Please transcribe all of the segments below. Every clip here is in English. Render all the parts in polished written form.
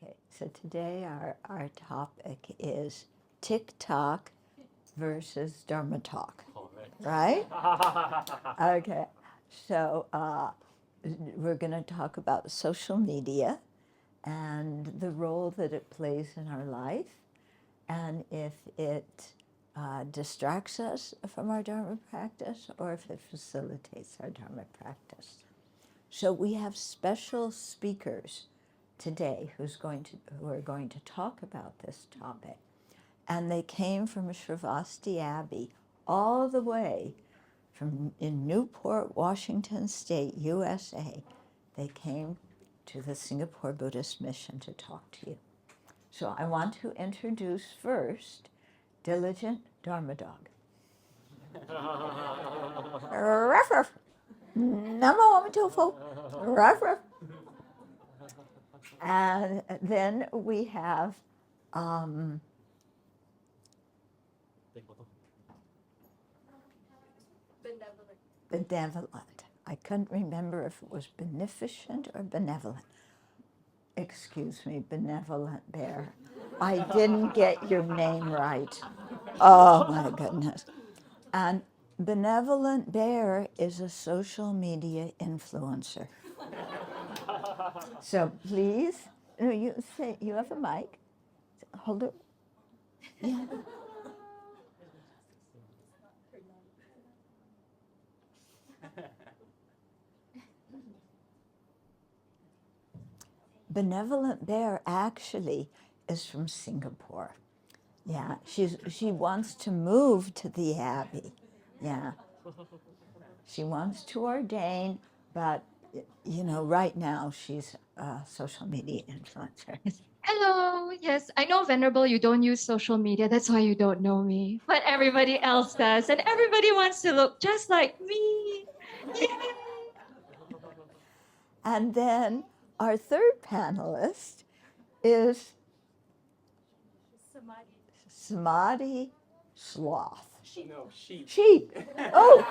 Okay, so today our topic is TikTok versus Dharma talk, right? Okay, so we're going to talk about social media and the role that it plays in our life, and if it distracts us from our Dharma practice or if it facilitates our Dharma practice. So we have special speakers today who are going to talk about this topic. And they came from Sravasti Abbey all the way from in Newport, Washington State, USA. They came to the Singapore Buddhist Mission to talk to you. So I want to introduce first Diligent Dharma Dog. Ruff, ruff. Namo Amitofo. Ruff, ruff. And then we have benevolent. I couldn't remember if it was beneficent or benevolent. Excuse me, benevolent bear. I didn't get your name right. Oh my goodness. And benevolent bear is a social media influencer. So please, no, you say you have a mic. Hold it. Yeah. Benevolent Bear actually is from Singapore. Yeah, she wants to move to the Abbey. Yeah. She wants to ordain, but you know, right now she's a social media influencer. Hello. Yes, I know, Venerable, you don't use social media. That's why you don't know me. But everybody else does. And everybody wants to look just like me. Yay! And then our third panelist is Samadhi Sloth. No, sheep. Sheep. Oh.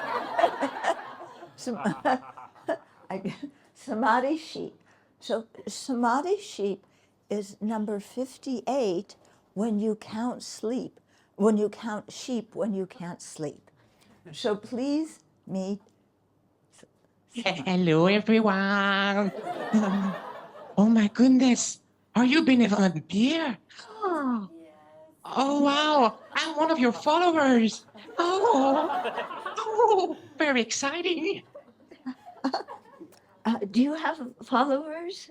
Samadhi sheep. So Samadhi sheep is number 58 when you count sleep, when you count sheep when you can't sleep. So please meet. Hello, everyone. Oh my goodness. Are you benevolent beer? Oh, oh wow. I'm one of your followers. Oh, very exciting. Do you have followers,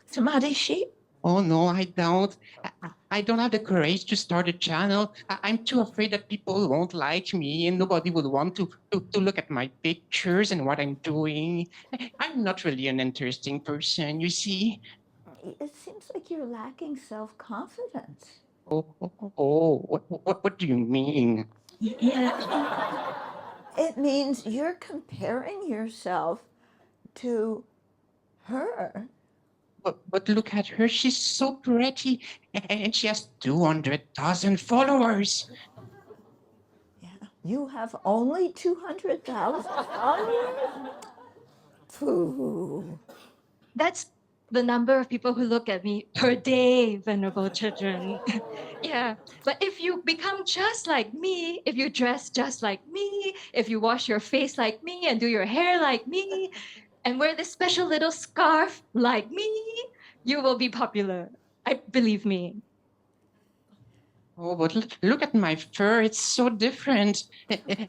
Samadhi sheep? Oh no, I don't. I don't have the courage to start a channel. I'm too afraid that people won't like me and nobody will want to look at my pictures and what I'm doing. I'm not really an interesting person, you see. It seems like you're lacking self-confidence. What do you mean? Yeah. It means you're comparing yourself to her. But look at her, she's so pretty and she has 200,000 followers. Yeah. You have only 200,000 followers? Pooh. That's the number of people who look at me per day, Venerable children. Yeah. But if you become just like me, if you dress just like me, if you wash your face like me and do your hair like me, and wear this special little scarf like me, you will be popular. I believe me. Oh, but look at my fur, it's so different.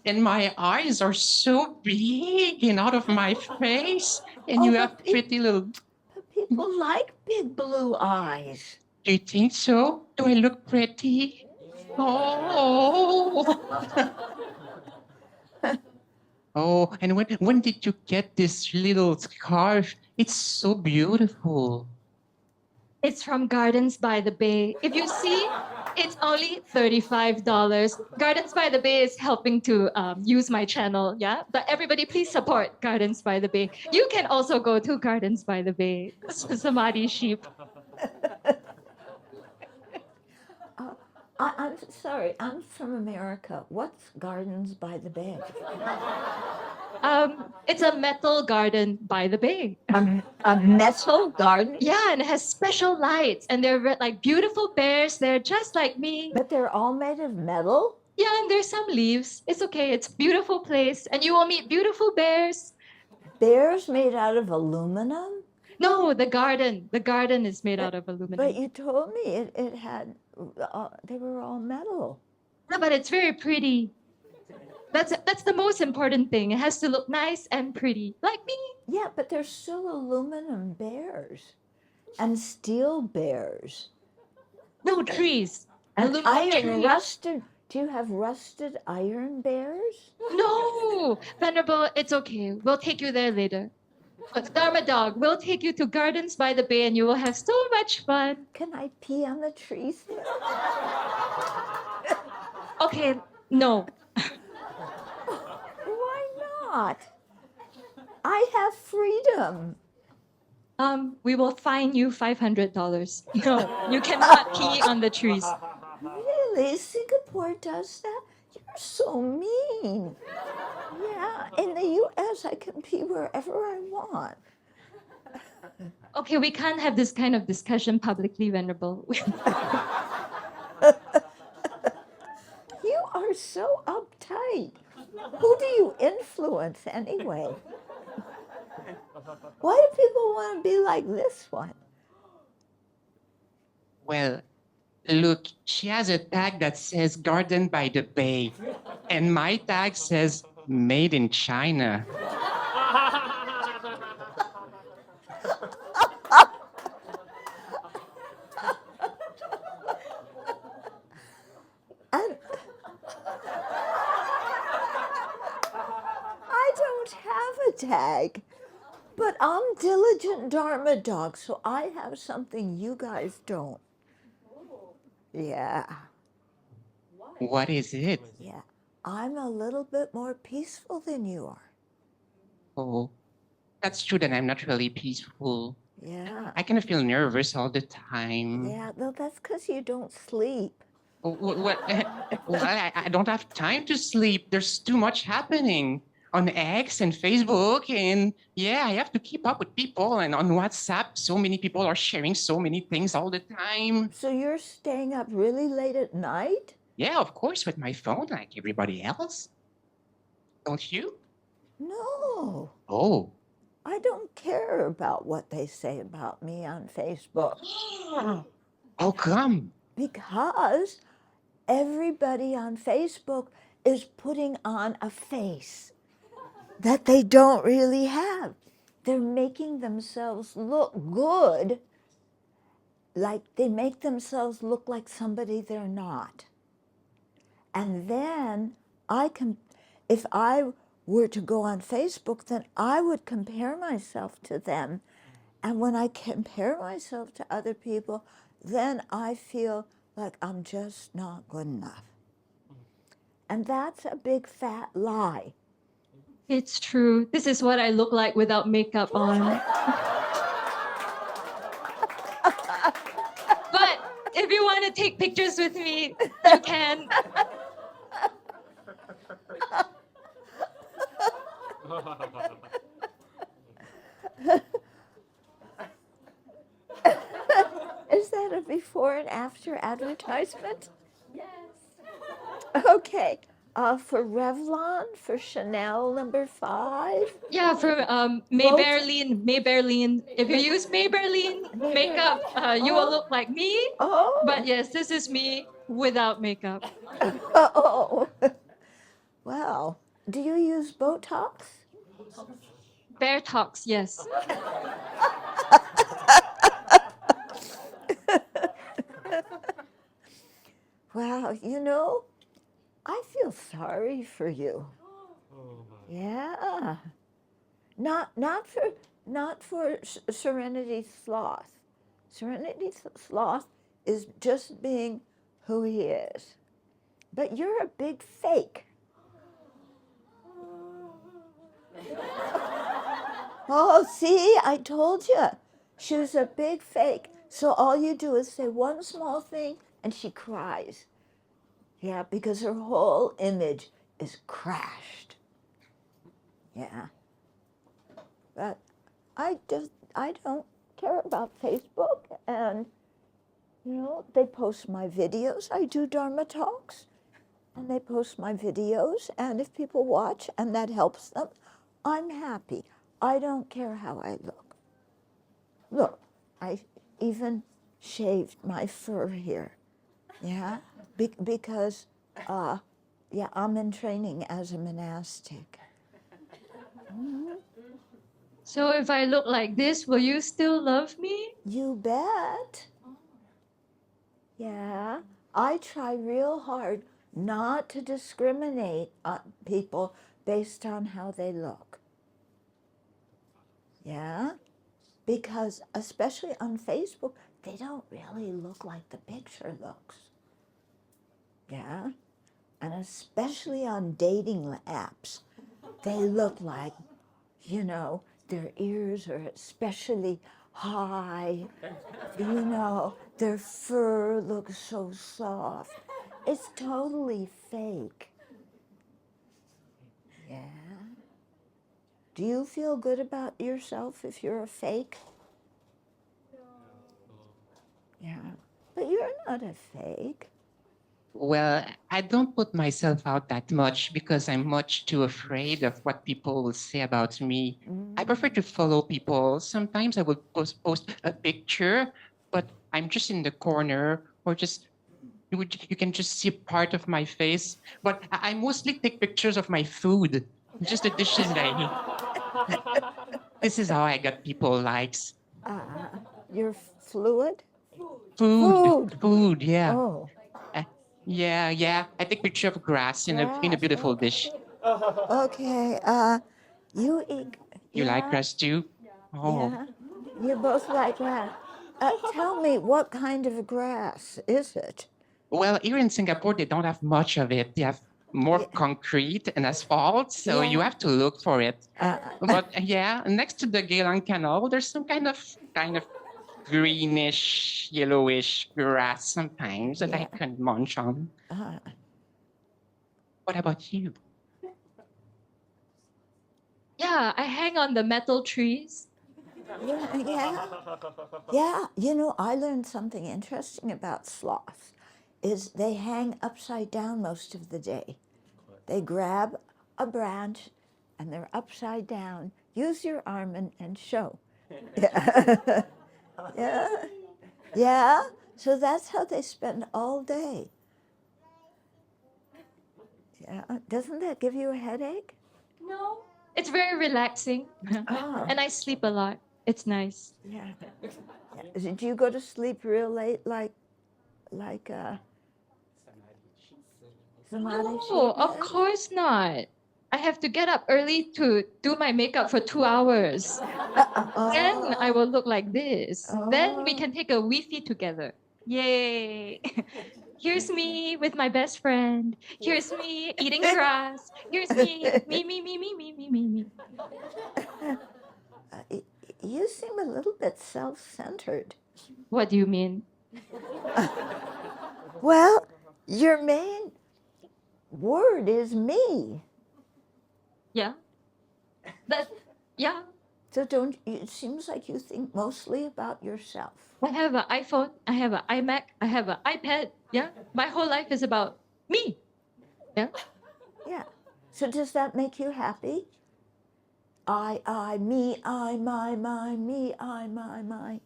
And my eyes are so big and out of my face. And you have pretty little. People like big blue eyes. Do you think so? Do I look pretty? Oh. Oh, and when did you get this little scarf? It's so beautiful. It's from Gardens by the Bay. If you see, it's only $35. Gardens by the Bay is helping to use my channel, yeah? But everybody, please support Gardens by the Bay. You can also go to Gardens by the Bay. Samadhi sheep. I'm sorry, I'm from America. What's Gardens by the Bay? It's a metal garden by the bay. A metal garden? Yeah, and it has special lights, and they're like beautiful bears. They're just like me. But they're all made of metal? Yeah, and there's some leaves. It's okay. It's a beautiful place, and you will meet beautiful bears. Bears made out of aluminum? No, the garden. The garden is made out of But aluminum. you told me it had, they were all metal. No, but it's very pretty. That's the most important thing. It has to look nice and pretty, like me. Yeah, but they're still aluminum bears and steel bears. No trees. And Aluminum iron trees. rusted. Do you have rusted iron bears? No, Venerable, it's okay. We'll take you there later. But Dharma Dog, we'll take you to Gardens by the Bay and you will have so much fun. Can I pee on the trees there? Okay, no. Why not? I have freedom. We will fine you $500. No, you cannot pee on the trees. Really? Singapore does that? You're so mean. Yeah, in the US, I can pee wherever I want. Okay, we can't have this kind of discussion publicly, Venerable. You are so uptight. Who do you influence anyway? Why do people want to be like this one? Well, look, she has a tag that says Garden by the Bay, and my tag says Made in China. And I don't have a tag, but I'm diligent Dharma dog, so I have something you guys don't. Yeah, What is it? yeah. I'm a little bit more peaceful than you are. Oh, that's true that I'm not really peaceful. Yeah. I kind of feel nervous all the time. Yeah, well, that's because you don't sleep. Well, I don't have time to sleep. There's too much happening on X and Facebook. And yeah, I have to keep up with people. And on WhatsApp, so many people are sharing so many things all the time. So you're staying up really late at night? Yeah, of course, with my phone, like everybody else. Don't you? No, Oh. I don't care about what they say about me on Facebook How come? because everybody on Facebook is putting on a face that they don't really have. They're making themselves look good, like they make themselves look like somebody they're not. And then if I were to go on Facebook, then I would compare myself to them. And when I compare myself to other people, then I feel like I'm just not good enough. And that's a big fat lie. It's true. This is what I look like without makeup on. But if you want to take pictures with me, you can. Is that a before and after advertisement? Yes. Okay. For Revlon, for Chanel #5. Yeah, for Maybelline. If you use Maybelline makeup, you will look like me. Oh. But yes, this is me without makeup. Oh. Well, do you use Botox? Bear talks, yes. Well, you know, I feel sorry for you. Yeah. Not for Serenity Sloth. Serenity Sloth is just being who he is. But you're a big fake. Oh, see, I told you. She was a big fake. So all you do is say one small thing and she cries. Yeah, because her whole image is crashed. Yeah. But I don't care about Facebook, and they post my videos. I do Dharma talks, and they post my videos, and if people watch and that helps them, I'm happy. I don't care how I look. Look, I even shaved my fur here. Yeah, because I'm in training as a monastic. So if I look like this, will you still love me? You bet. Yeah, I try real hard not to discriminate on people based on how they look. Yeah, because especially on Facebook, they don't really look like the picture looks. Yeah, and especially on dating apps, they look like, their ears are especially high, their fur looks so soft. It's totally fake. Yeah. Do you feel good about yourself if you're a fake? Yeah. But you're not a fake. Well, I don't put myself out that much because I'm much too afraid of what people will say about me. I prefer to follow people. Sometimes I will post a picture, but I'm just in the corner, or just you can just see part of my face. But I mostly take pictures of my food, just the dishes that I eat. This is how I got people likes. You're fluid? Food, yeah. Oh, Uh, yeah. I take picture of grass in a grass. beautiful Okay. dish. Okay. You eat. You like Yeah. grass too? Oh, Yeah. You both like grass. Tell me, what kind of grass is it? well, here in Singapore, they don't have much of it. They have more Yeah. concrete and asphalt, so you Yeah. have to look for it. Uh, But yeah, next to the Geylang Canal, there's some kind of greenish, yellowish grass sometimes that I Yeah. can munch on. What about you? Yeah, I hang on the metal trees. Yeah. I learned something interesting about sloths is they hang upside down most of the day. They grab a branch and they're upside down. Use your arm and show. Yeah. Yeah. Yeah. So that's how they spend all day. Yeah. Doesn't that give you a headache? No, it's very relaxing. Oh. And I sleep a lot. It's nice. Yeah. Do you go to sleep real late like Samadhi No, sheep of does? course not. I have to get up early to do my makeup for 2 hours. Then I will look like this. Then we can take a Wi-Fi together. Yay! Here's me with my best friend. Here's me eating grass. Here's me. Me. You seem a little bit self-centered. What do you mean? Well, your main word is me. Yeah. Yeah. So it seems like you think mostly about yourself. I have an iPhone. I have an iMac. I have an iPad. Yeah. My whole life is about me. Yeah. Yeah. So does that make you happy? I, me, I, my, me, I, my.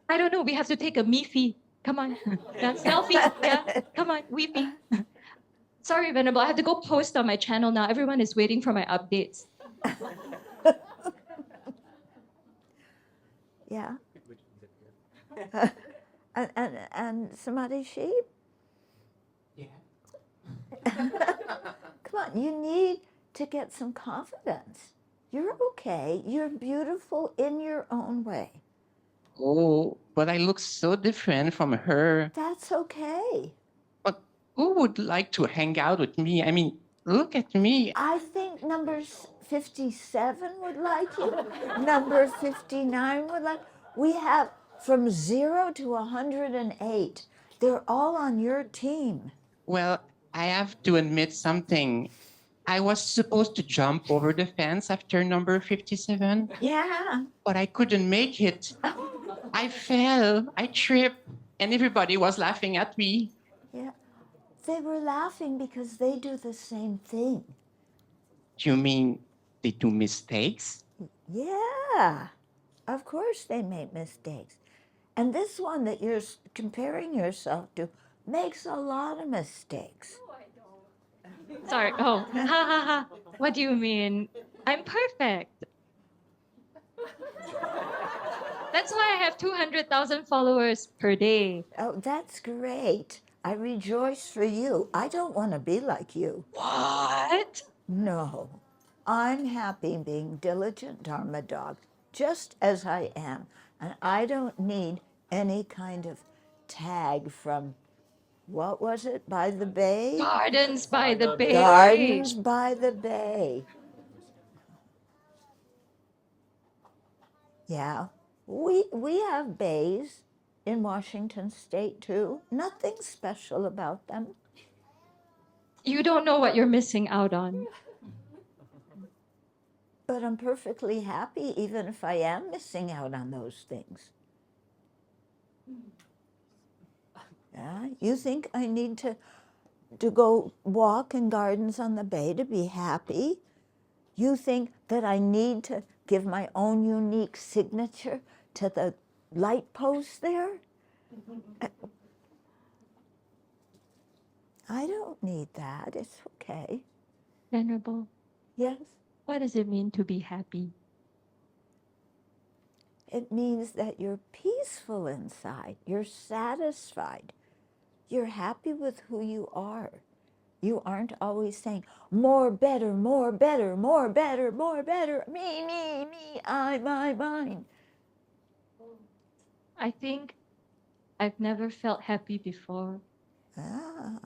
I don't know. We have to take a me-fee. Come on. Yeah, selfie. Yeah. Come on. We-fee. Sorry, Venerable. I have to go post on my channel now. Everyone is waiting for my updates. Yeah. And Samadhi sheep? Yeah. Come on, you need to get some confidence. You're okay. You're beautiful in your own way. Oh, but I look so different from her. That's okay. But who would like to hang out with me? I mean, look at me. I think number 57 would like you. Number 59 would like. We have from 0 to 108. They're all on your team. Well, I have to admit something. I was supposed to jump over the fence after number 57, Yeah. but I couldn't make it. I fell, I tripped, and everybody was laughing at me. Yeah. They were laughing because they do the same thing. You mean they do mistakes? Yeah. Of course they make mistakes. And this one that you're comparing yourself to makes a lot of mistakes. Sorry. Oh, ha ha ha. What do you mean? I'm perfect. That's why I have 200,000 followers per day. Oh, that's great. I rejoice for you. I don't want to be like you. What? No. I'm happy being diligent Dharma dog, just as I am. And I don't need any kind of tag from, what was it, by the bay? Gardens by the bay. Gardens by the bay. Yeah, we have bays in Washington State too. Nothing special about them. You don't know what you're missing out on. But I'm perfectly happy even if I am missing out on those things. Yeah, you think I need to go walk in gardens on the bay to be happy? You think that I need to give my own unique signature to the light post there? I don't need that. It's okay. Venerable, Yes, what does it mean to be happy? it means that you're peaceful inside. You're satisfied. You're happy with who you are. You aren't always saying, more, better, more, better, more, better, more, better, me, I, my, mine. I think I've never felt happy before. Ah,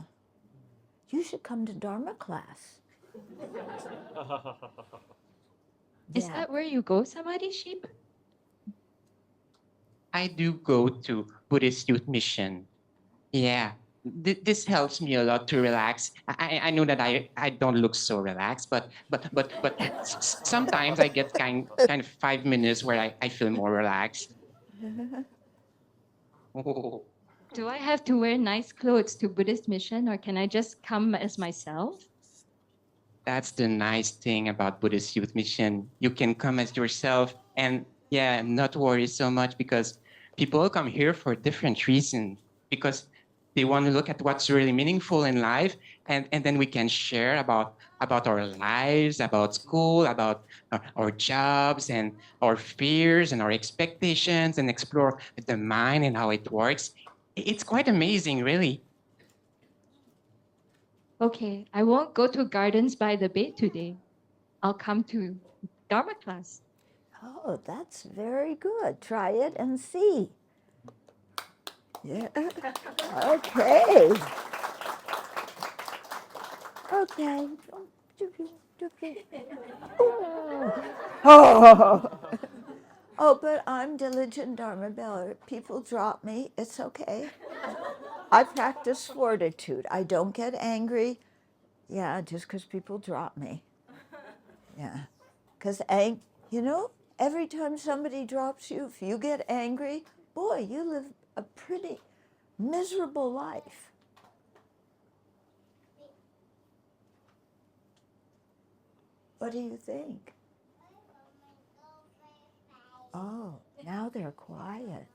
you should come to Dharma class. Is that where you go, Samadhi Sheep? I do go to Buddhist Youth Mission. Yeah, this helps me a lot to relax. I know that I don't look so relaxed, but sometimes I get kind of 5 minutes where I feel more relaxed. Oh, Do I have to wear nice clothes to Buddhist mission or can I just come as myself? that's the nice thing about Buddhist Youth Mission. You can come as yourself and yeah, not worry so much because people come here for different reasons. Because they want to look at what's really meaningful in life, and then we can share about our lives, about school, about our jobs and our fears and our expectations, and explore the mind and how it works. It's quite amazing, really. Okay, I won't go to gardens by the bay today. I'll come to Dharma class. Oh, that's very good. Try it and see. Yeah. Okay. Okay. Oh. Oh, but I'm diligent Dharma Beller. People drop me. It's okay. I practice fortitude. I don't get angry. Yeah, just because people drop me. Yeah. Because, every time somebody drops you, if you get angry, boy, you live a pretty miserable life. What do you think? Oh, now they're quiet.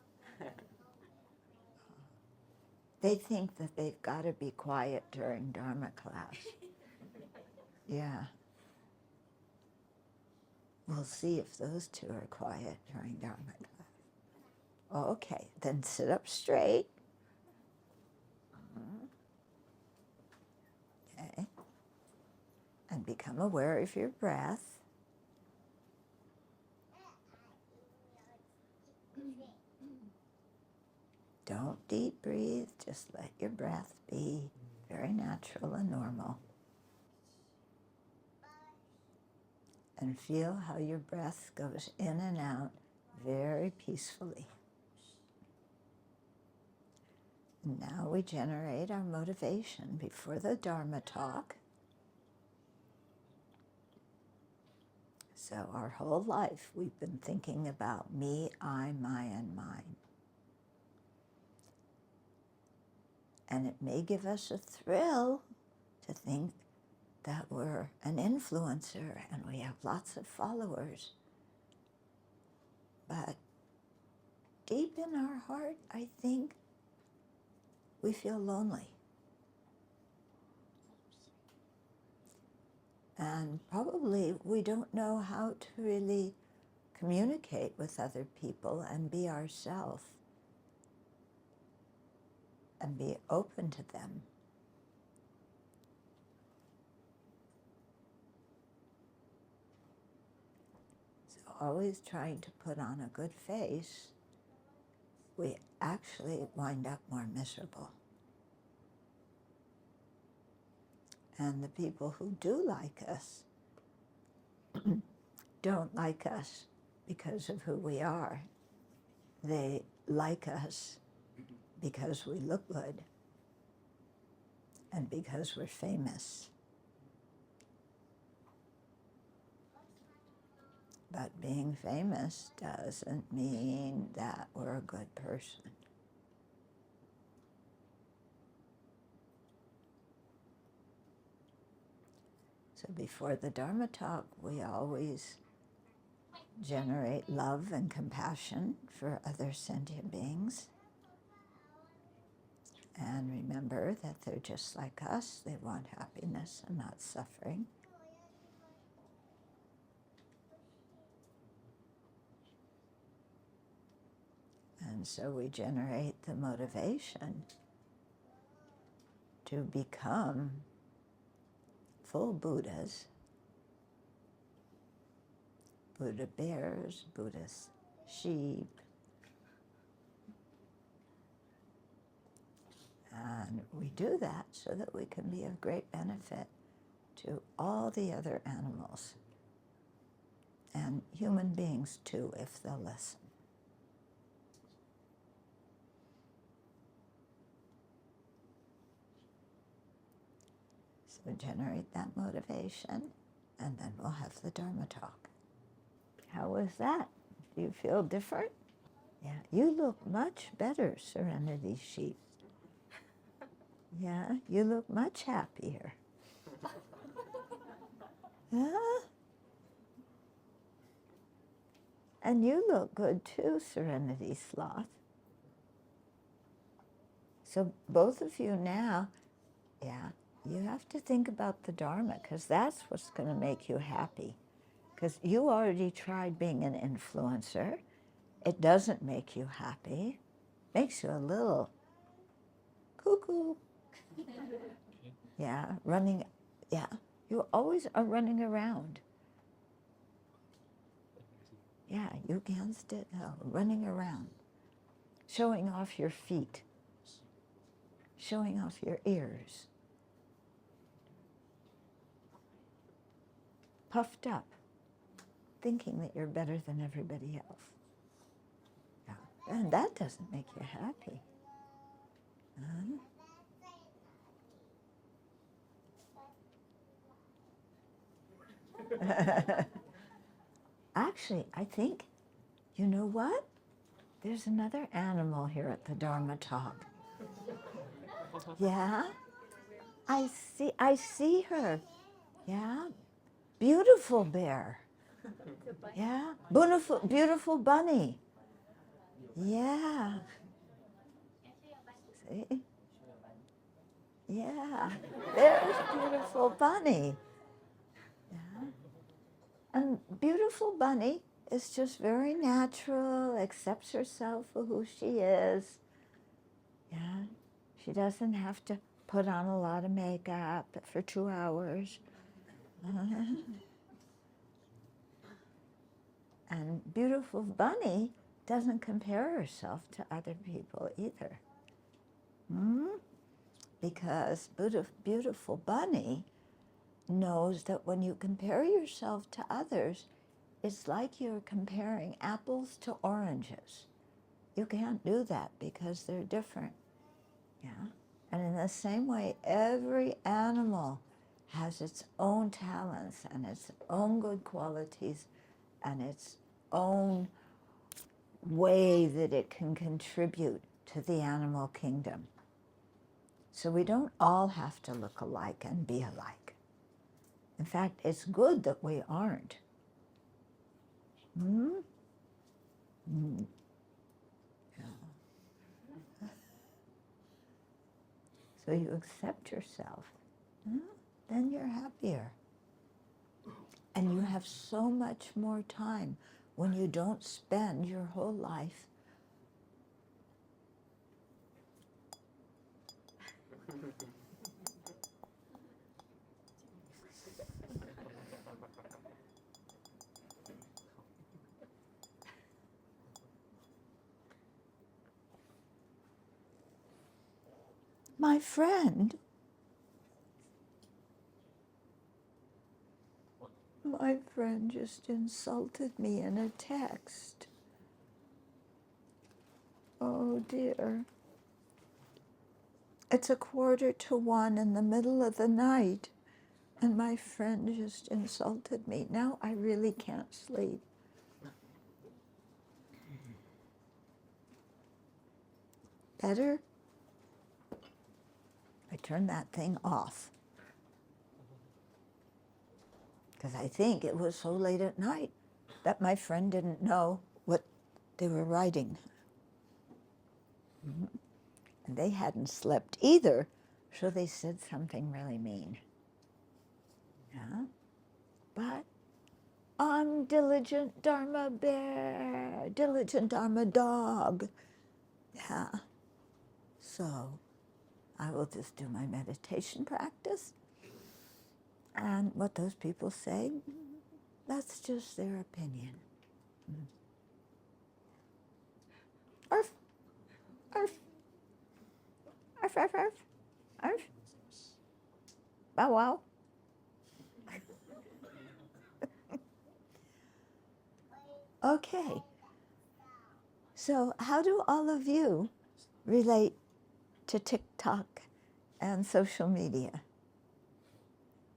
They think that they've got to be quiet during Dharma class. Yeah. We'll see if those two are quiet during Dharma class. Okay, then sit up straight. Okay. And become aware of your breath. Don't deep breathe, just let your breath be very natural and normal. And feel how your breath goes in and out very peacefully. And now we generate our motivation before the Dharma talk. So our whole life we've been thinking about me, I, my, and mine. And it may give us a thrill to think that we're an influencer and we have lots of followers. But deep in our heart, I think we feel lonely. And probably we don't know how to really communicate with other people and be ourselves and be open to them. So always trying to put on a good face, we actually wind up more miserable. And the people who do like us don't like us because of who we are. They like us because we look good and because we're famous. But being famous doesn't mean that we're a good person. So before the Dharma talk, we always generate love and compassion for other sentient beings. And remember that they're just like us. They want happiness and not suffering. And so we generate the motivation to become full Buddhas, Buddha bears, Buddhist sheep, and we do that so that we can be of great benefit to all the other animals and human beings too, if they'll listen. So generate that motivation, and then we'll have the Dharma talk. How was that? Do you feel different? Yeah, you look much better, Serenity Sheep. Yeah, you look much happier. Yeah? And you look good too, Serenity Sloth. So both of you now, yeah, you have to think about the Dharma, because that's what's going to make you happy. Because you already tried being an influencer. It doesn't make you happy. Makes you a little cuckoo. Yeah, running, yeah. You always are running around. Yeah, you against it, no, running around. Showing off your feet. Showing off your ears. Puffed up. Thinking that you're better than everybody else. Yeah. And that doesn't make you happy. Actually, I think, you know what? There's another animal here at the Dharma talk. Yeah? I see her. Yeah? Beautiful bear. Yeah? Beautiful bunny. Yeah. See? Yeah. There's beautiful bunny. Yeah. And beautiful bunny is just very natural, accepts herself for who she is. Yeah. She doesn't have to put on a lot of makeup for 2 hours. And beautiful bunny doesn't compare herself to other people either. Because beautiful bunny knows that when you compare yourself to others, it's like you're comparing apples to oranges. You can't do that because they're different. Yeah. And in the same way, every animal has its own talents and its own good qualities and its own way that it can contribute to the animal kingdom. So we don't all have to look alike and be alike. In fact, it's good that we aren't. Hmm? Mm. Yeah. So you accept yourself, then you're happier. And you have so much more time when you don't spend your whole life my friend just insulted me in a text. Oh dear. It's 1:45 in the middle of the night, and my friend just insulted me. Now I really can't sleep. Better? I turned that thing off. Because I think it was so late at night that my friend didn't know what they were writing. And they hadn't slept either, so they said something really mean. Yeah? But I'm diligent Dharma bear, diligent Dharma dog. Yeah. So I will just do my meditation practice. And what those people say, that's just their opinion. Arf, arf, arf, arf, arf, arf. Bow wow. Okay. So how do all of you relate to TikTok and social media?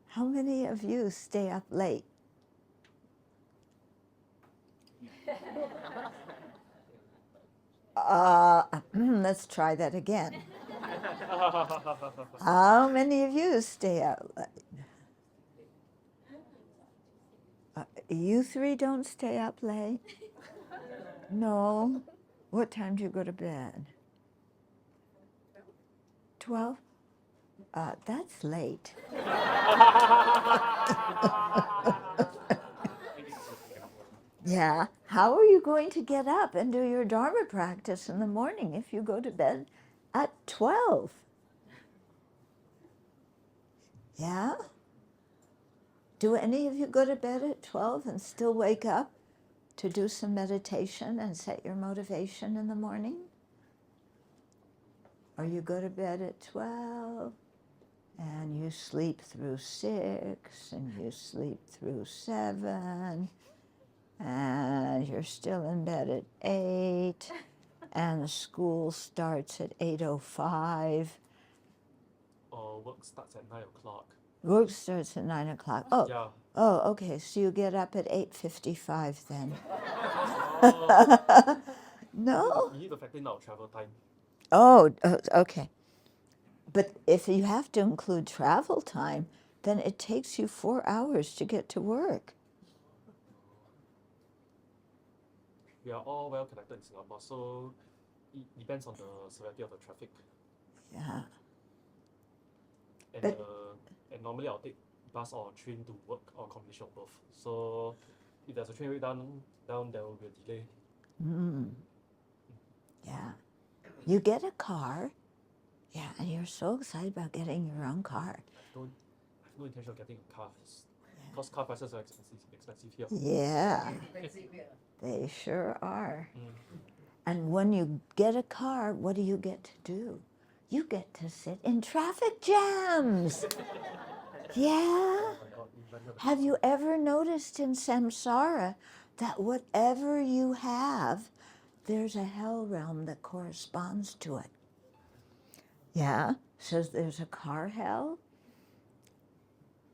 How many of you stay up late? Let's try that again. How many of you stay up late? You three don't stay up late? No. What time do you go to bed? 12? That's late. Yeah. How are you going to get up and do your Dharma practice in the morning if you go to bed at 12? Yeah? Do any of you go to bed at 12 and still wake up to do some meditation and set your motivation in the morning? Or you go to bed at 12 and you sleep through 6 and you sleep through 7 and you're still in bed at 8 and the school starts at 8:05. Work starts at 9 o'clock. Work starts at 9 o'clock. Oh, Yeah. oh, okay. So you get up at 8:55 then. Oh. No? You need to factor in our travel time. Oh, okay. But if you have to include travel time, then it takes you 4 hours to get to work. We are all well connected in Singapore, so it depends on the severity of the traffic. Yeah. And, But- and normally I'll take bus or train to work or combination of both. So if there's a train breakdown, there will be a delay. Yeah. You get a car. Yeah, and you're so excited about getting your own car. I have no intention of getting a car because car prices are expensive here. Yeah. They sure are. Mm. And when you get a car, what do you get to do? You get to sit in traffic jams. Yeah. Oh my God, we went to the- Have you ever noticed in samsara that whatever you have, there's a hell realm that corresponds to it? Yeah. So there's a car hell,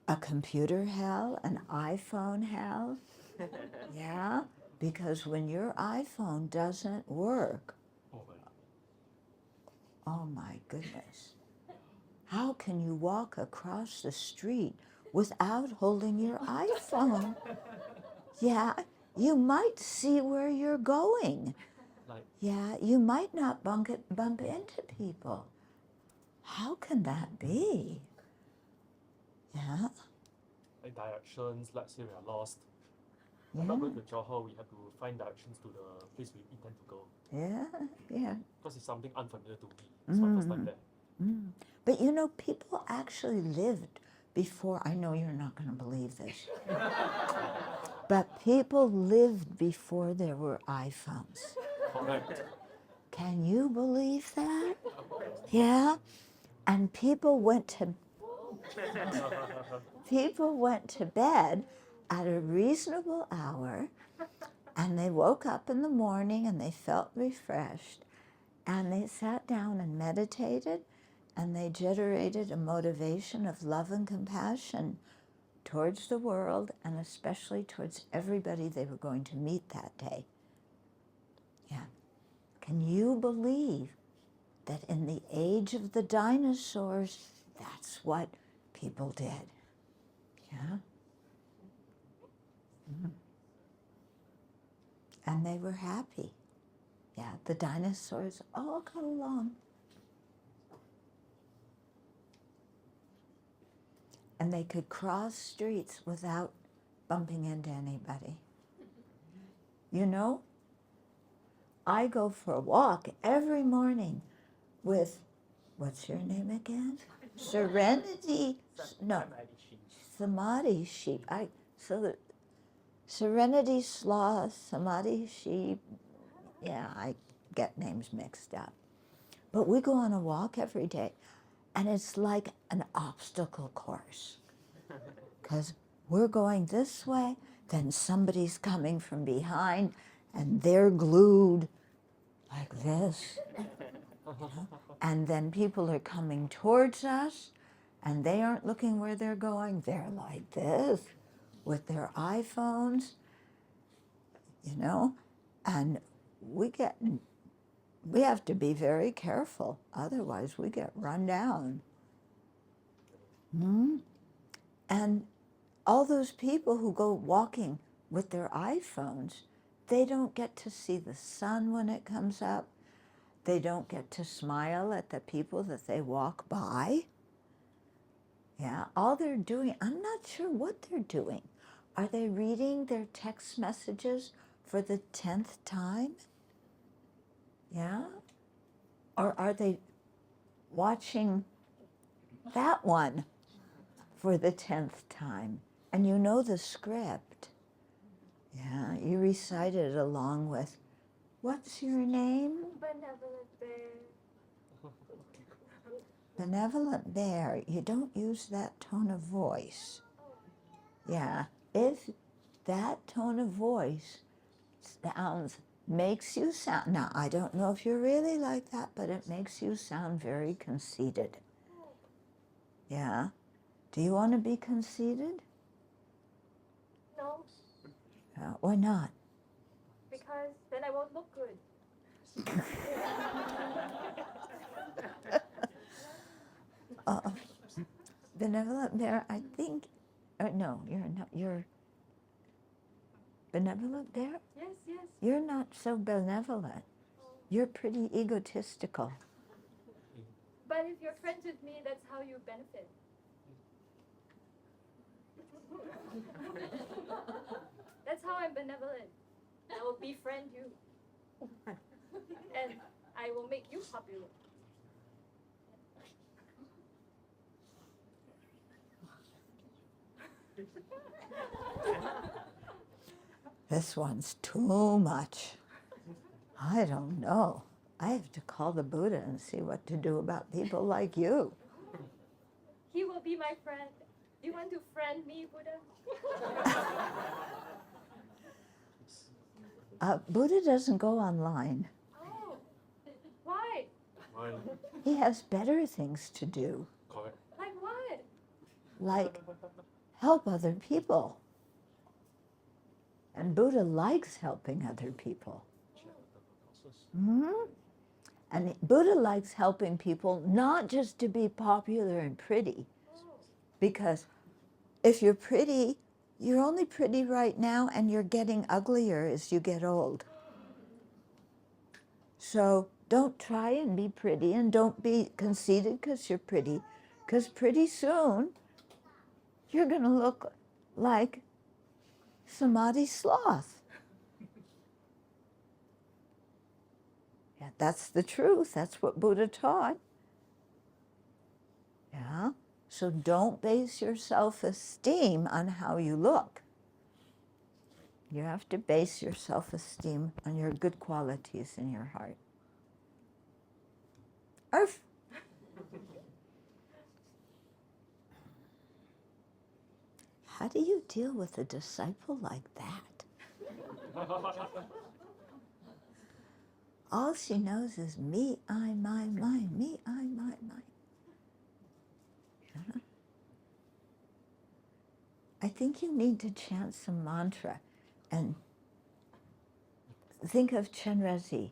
a computer hell, an iPhone hell, Yeah, because when your iPhone doesn't work, Oh my. oh my goodness, how can you walk across the street without holding your iPhone? Yeah, you might see where you're going. Like Yeah, you might not bump into people. How can that be? Yeah, directions, let's say we are lost. yeah, I'm not going to Johor, we have to find directions to the place we intend to go. yeah. Because it's something unfamiliar to me. It's my first time there. Mm. But you know, people actually lived before. I know you're not going to believe this, but people lived before there were iPhones. Correct. Can you believe that? Yeah. And people went to bed at a reasonable hour, and they woke up in the morning and they felt refreshed, and they sat down and meditated, and they generated a motivation of love and compassion towards the world, and especially towards everybody they were going to meet that day. Yeah. Can you believe that in the age of the dinosaurs, that's what people did? Yeah. Mm. And they were happy. Yeah, the dinosaurs all got along. And they could cross streets without bumping into anybody. You know, I go for a walk every morning with, what's your name again? Serenity, no, Samadhi sheep. So the Serenity sloth, Samadhi sheep, yeah, I get names mixed up. But we go on a walk every day, and it's like an obstacle course. Because we're going this way, then somebody's coming from behind, and they're glued like this. And then people are coming towards us, and they aren't looking where they're going. They're like this with their iPhones, you know, and we have to be very careful, otherwise we get run down. Hmm? And all those people who go walking with their iPhones, they don't get to see the sun when it comes up. They don't get to smile at the people that they walk by. Yeah, all they're doing, I'm not sure what they're doing. Are they reading their text messages for the 10th time? Yeah? Or are they watching that one for the 10th time? And you know the script. Yeah, you recite it along with, what's your name? Benevolent bear. Benevolent bear. You don't use that tone of voice. Yeah, if that tone of voice makes you sound, now I don't know if you're really like that, but it makes you sound very conceited. Yeah? Do you want to be conceited? No, Or not? because then I won't look good. Benevolent bear, I think, no, you're not, you're benevolent bear? Yes, yes. You're not so benevolent. You're pretty egotistical. But if you're friends with me, that's how you benefit. That's how I'm benevolent. I will befriend you. And I will make you popular. This one's too much. I don't know. I have to call the Buddha and see what to do about people like you. He will be my friend. Do you want to friend me, Buddha? Buddha doesn't go online. Oh, why? Why? He has better things to do, Correct. Like what? like help other people. And Buddha likes helping other people. Mhm. And Buddha likes helping people not just to be popular and pretty, because if you're pretty, you're only pretty right now and you're getting uglier as you get old. So don't try and be pretty, and don't be conceited because you're pretty, because pretty soon you're going to look like Samadhi sloth. Yeah, that's the truth. That's what Buddha taught. Yeah. So don't base your self-esteem on how you look. You have to base your self-esteem on your good qualities in your heart. Arf. How do you deal with a disciple like that? All she knows is me, I, my, mine, me, I, my, mine. Yeah. I think you need to chant some mantra and think of Chenrezig.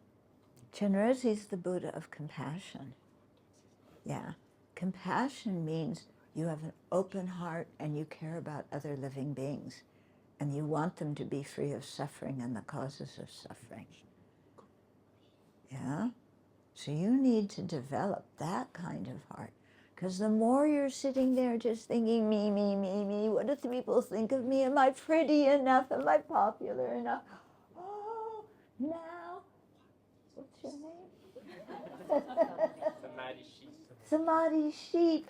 Chenrezig is the Buddha of compassion. Yeah. Compassion means you have an open heart and you care about other living beings and you want them to be free of suffering and the causes of suffering. Yeah? So you need to develop that kind of heart. Because the more you're sitting there just thinking, me, me, me, me, what do the people think of me? Am I pretty enough? Am I popular enough? Oh, now, what's your name? Samadhi Sheep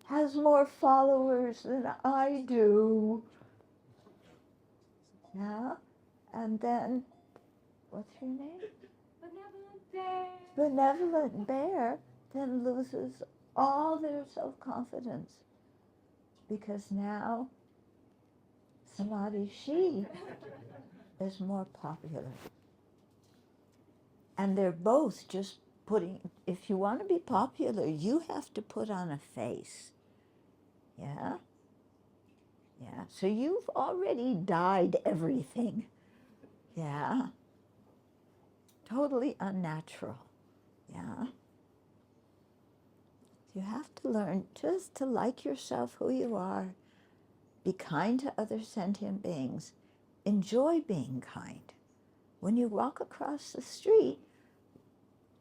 has more followers than I do. Yeah? And then, what's your name? Benevolent Bear. Benevolent Bear then loses all their self-confidence because now Samadhi Sheep is more popular. And they're both just putting, if you want to be popular, you have to put on a face. Yeah? Yeah. So you've already dyed everything. Yeah? Totally unnatural. Yeah? You have to learn just to like yourself, who you are, be kind to other sentient beings, enjoy being kind. When you walk across the street,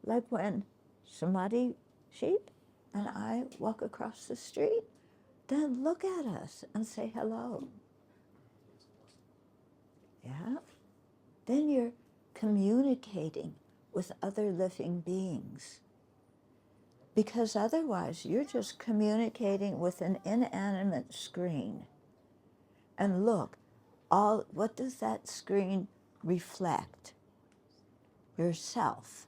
like when Samadhi Sheep and I walk across the street, then look at us and say hello. Yeah? Then you're communicating with other living beings. Because otherwise, you're just communicating with an inanimate screen. And look, what does that screen reflect? Yourself.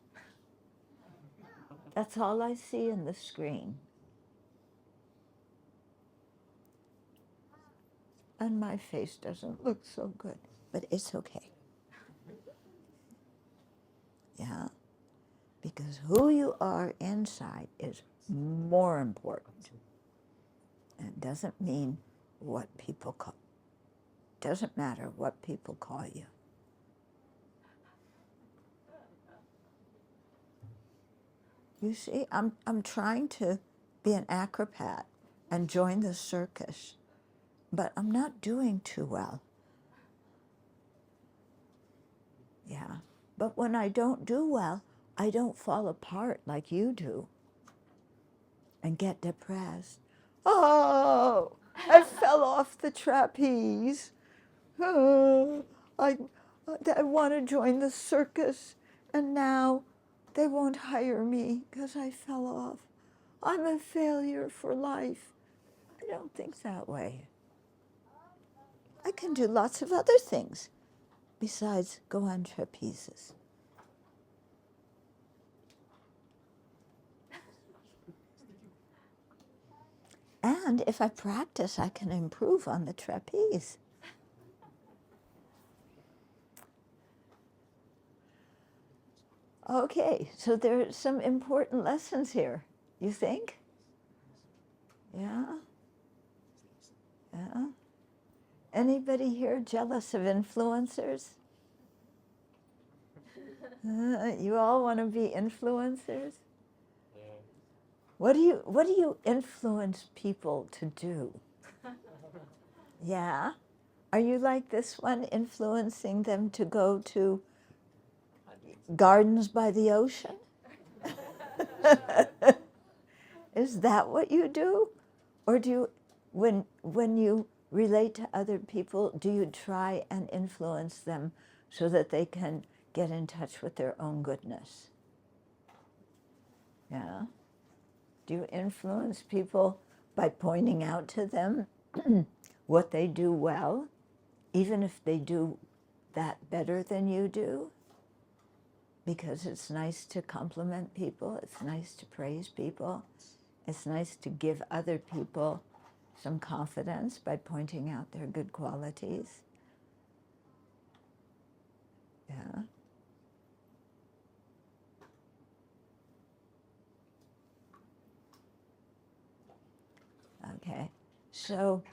That's all I see in the screen. And my face doesn't look so good, but it's okay. Yeah? Because who you are inside is more important. And it doesn't mean what people call, doesn't matter what people call you. You see, I'm trying to be an acrobat and join the circus, but I'm not doing too well. Yeah, but when I don't do well, I don't fall apart like you do and get depressed. Oh, I fell off the trapeze. Oh, I want to join the circus, and now they won't hire me because I fell off. I'm a failure for life. I don't think that way. I can do lots of other things besides go on trapezes. And if I practice, I can improve on the trapeze. Okay, so there are some important lessons here, you think? Yeah? Yeah? Anybody here jealous of influencers? You all want to be influencers? Yeah. What do you influence people to do? Yeah? Are you like this one, influencing them to go to gardens by the ocean? Is that what you do? Or do you, when you relate to other people, do you try and influence them so that they can get in touch with their own goodness? Yeah? Do you influence people by pointing out to them what they do well, even if they do that better than you do? Because it's nice to compliment people, it's nice to praise people, it's nice to give other people some confidence by pointing out their good qualities. Yeah. Okay. So,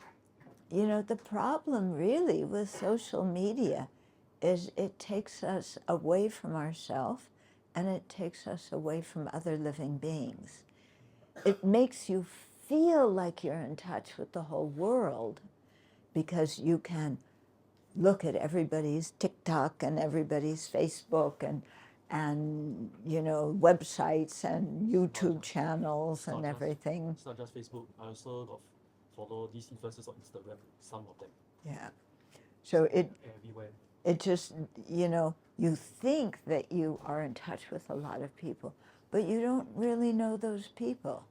the problem really with social media is it takes us away from ourselves and it takes us away from other living beings. It makes you feel like you're in touch with the whole world because you can look at everybody's TikTok and everybody's Facebook and websites and YouTube channels and everything. It's not just Facebook. I also got follow these influencers on Instagram, some of them. Yeah. So Everywhere. it just, you think that you are in touch with a lot of people, but you don't really know those people.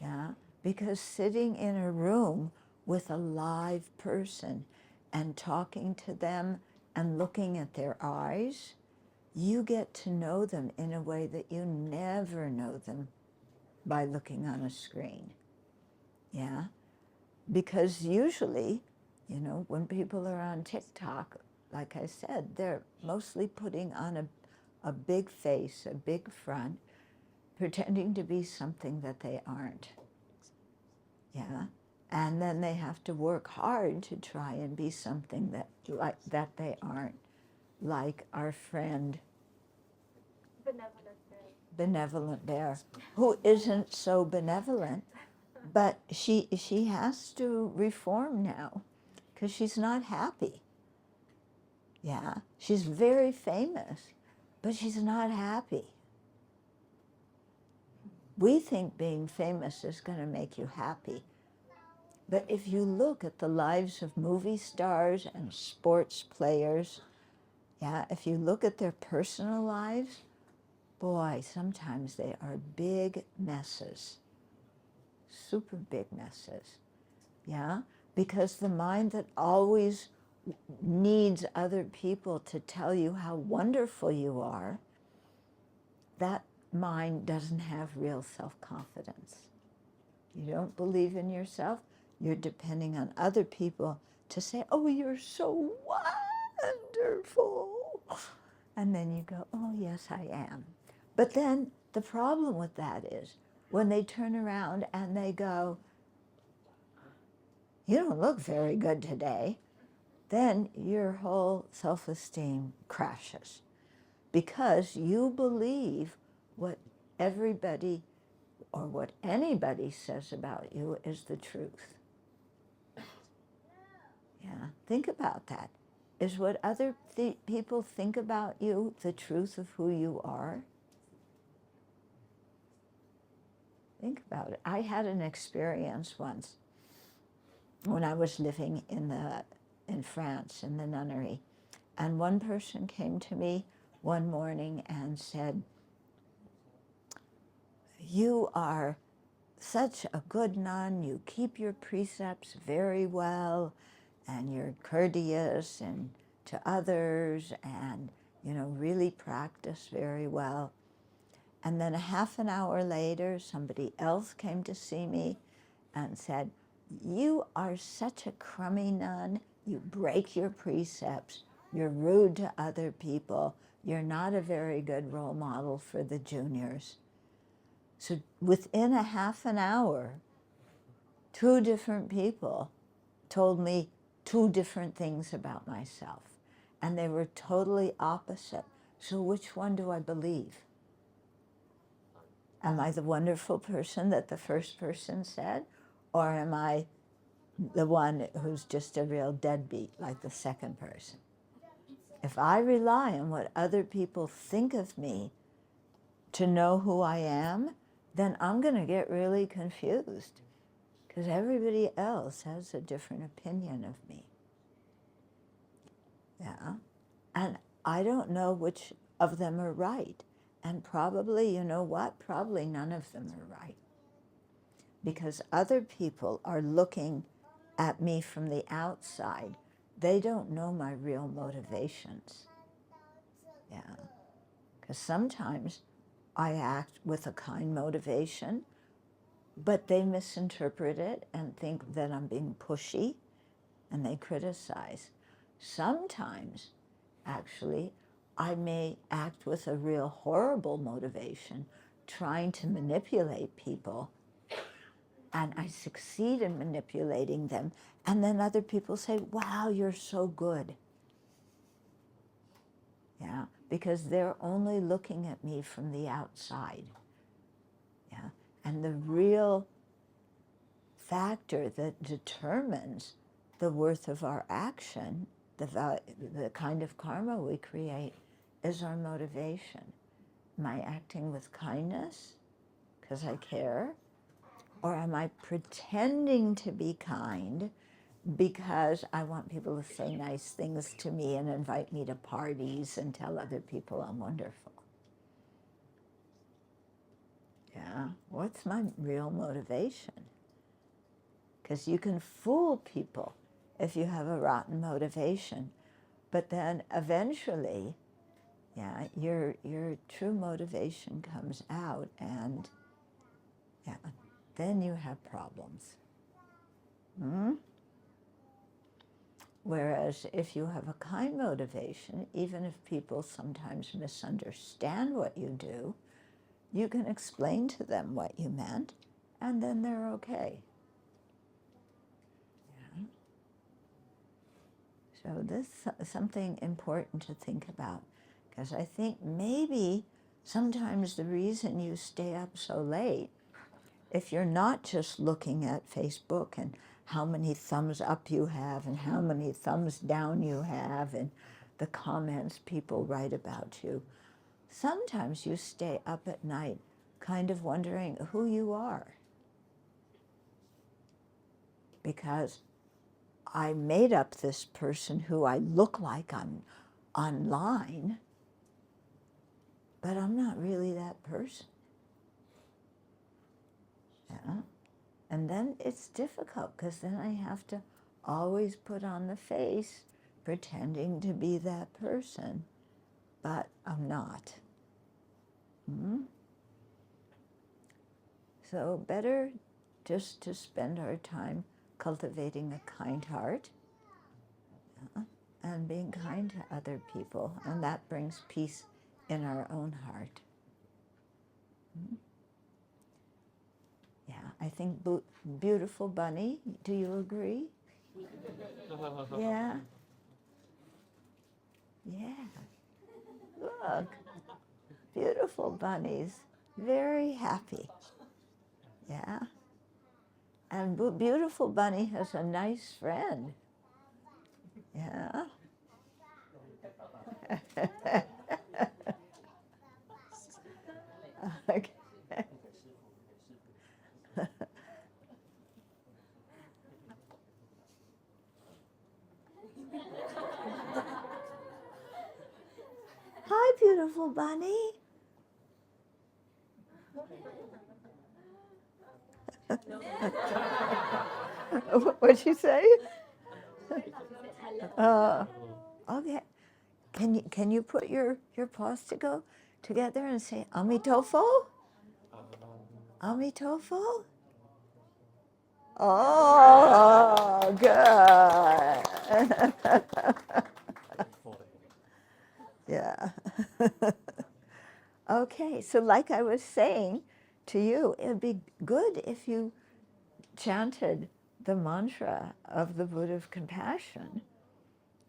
Yeah. Because sitting in a room with a live person and talking to them and looking at their eyes, you get to know them in a way that you never know them by looking on a screen. Yeah? Because usually, when people are on TikTok, like I said, they're mostly putting on a big face, a big front, pretending to be something that they aren't. Yeah? And then they have to work hard to try and be something that they aren't. Like our friend, Benevolent Bear, who isn't so benevolent, but she has to reform now because she's not happy. Yeah, she's very famous, but she's not happy. We think being famous is going to make you happy. But if you look at the lives of movie stars and sports players, yeah, if you look at their personal lives, boy, sometimes they are big messes, super big messes, yeah? Because the mind that always needs other people to tell you how wonderful you are, that mind doesn't have real self-confidence. You don't believe in yourself, you're depending on other people to say, oh, you're so wonderful. And then you go, oh, yes, I am. But then the problem with that is when they turn around and they go, you don't look very good today, then your whole self-esteem crashes because you believe what everybody or what anybody says about you is the truth. Yeah, think about that. Is what other people think about you the truth of who you are? Think about it. I had an experience once when I was living in France in the nunnery, and one person came to me one morning and said, you are such a good nun, you keep your precepts very well, and you're courteous and to others, and really practice very well. And then a half an hour later, somebody else came to see me and said, you are such a crummy nun, you break your precepts, you're rude to other people, you're not a very good role model for the juniors. So within a half an hour, two different people told me two different things about myself, and they were totally opposite. So which one do I believe? Am I the wonderful person that the first person said, or am I the one who's just a real deadbeat like the second person? If I rely on what other people think of me to know who I am, then I'm going to get really confused because everybody else has a different opinion of me. Yeah. And I don't know which of them are right. And probably, you know what? Probably none of them are right. Because other people are looking at me from the outside. They don't know my real motivations. Yeah. Because sometimes I act with a kind motivation, but they misinterpret it and think that I'm being pushy, and they criticize. Sometimes, actually, I may act with a real horrible motivation, trying to manipulate people, and I succeed in manipulating them, and then other people say, wow, you're so good. Yeah, because they're only looking at me from the outside. Yeah, and the real factor that determines the worth of our action, the kind of karma we create, is our motivation. Am I acting with kindness because I care? Or am I pretending to be kind because I want people to say nice things to me and invite me to parties and tell other people I'm wonderful? Yeah, what's my real motivation? Because you can fool people if you have a rotten motivation, but then eventually, yeah, your true motivation comes out, and yeah, then you have problems. Whereas if you have a kind motivation, even if people sometimes misunderstand what you do, you can explain to them what you meant, and then they're okay. Yeah. So this is something important to think about, because I think maybe sometimes the reason you stay up so late, if you're not just looking at Facebook and how many thumbs up you have and how many thumbs down you have and the comments people write about you, sometimes you stay up at night kind of wondering who you are. Because I made up this person who I look like online, but I'm not really that person. Yeah. And then it's difficult because then I have to always put on the face pretending to be that person, but I'm not. So better just to spend our time cultivating a kind heart, and being kind to other people, and that brings peace in our own heart. Yeah, I think beautiful bunny, do you agree? Yeah. Yeah. Look, beautiful bunnies, very happy. Yeah. And beautiful bunny has a nice friend. Yeah. Okay. Hi, beautiful bunny. What'd you say? Okay. Can you put your paws together and say Amitofo? Amitofo? Oh, good. Yeah. Okay, so like I was saying to you, it would be good if you chanted the mantra of the Buddha of compassion,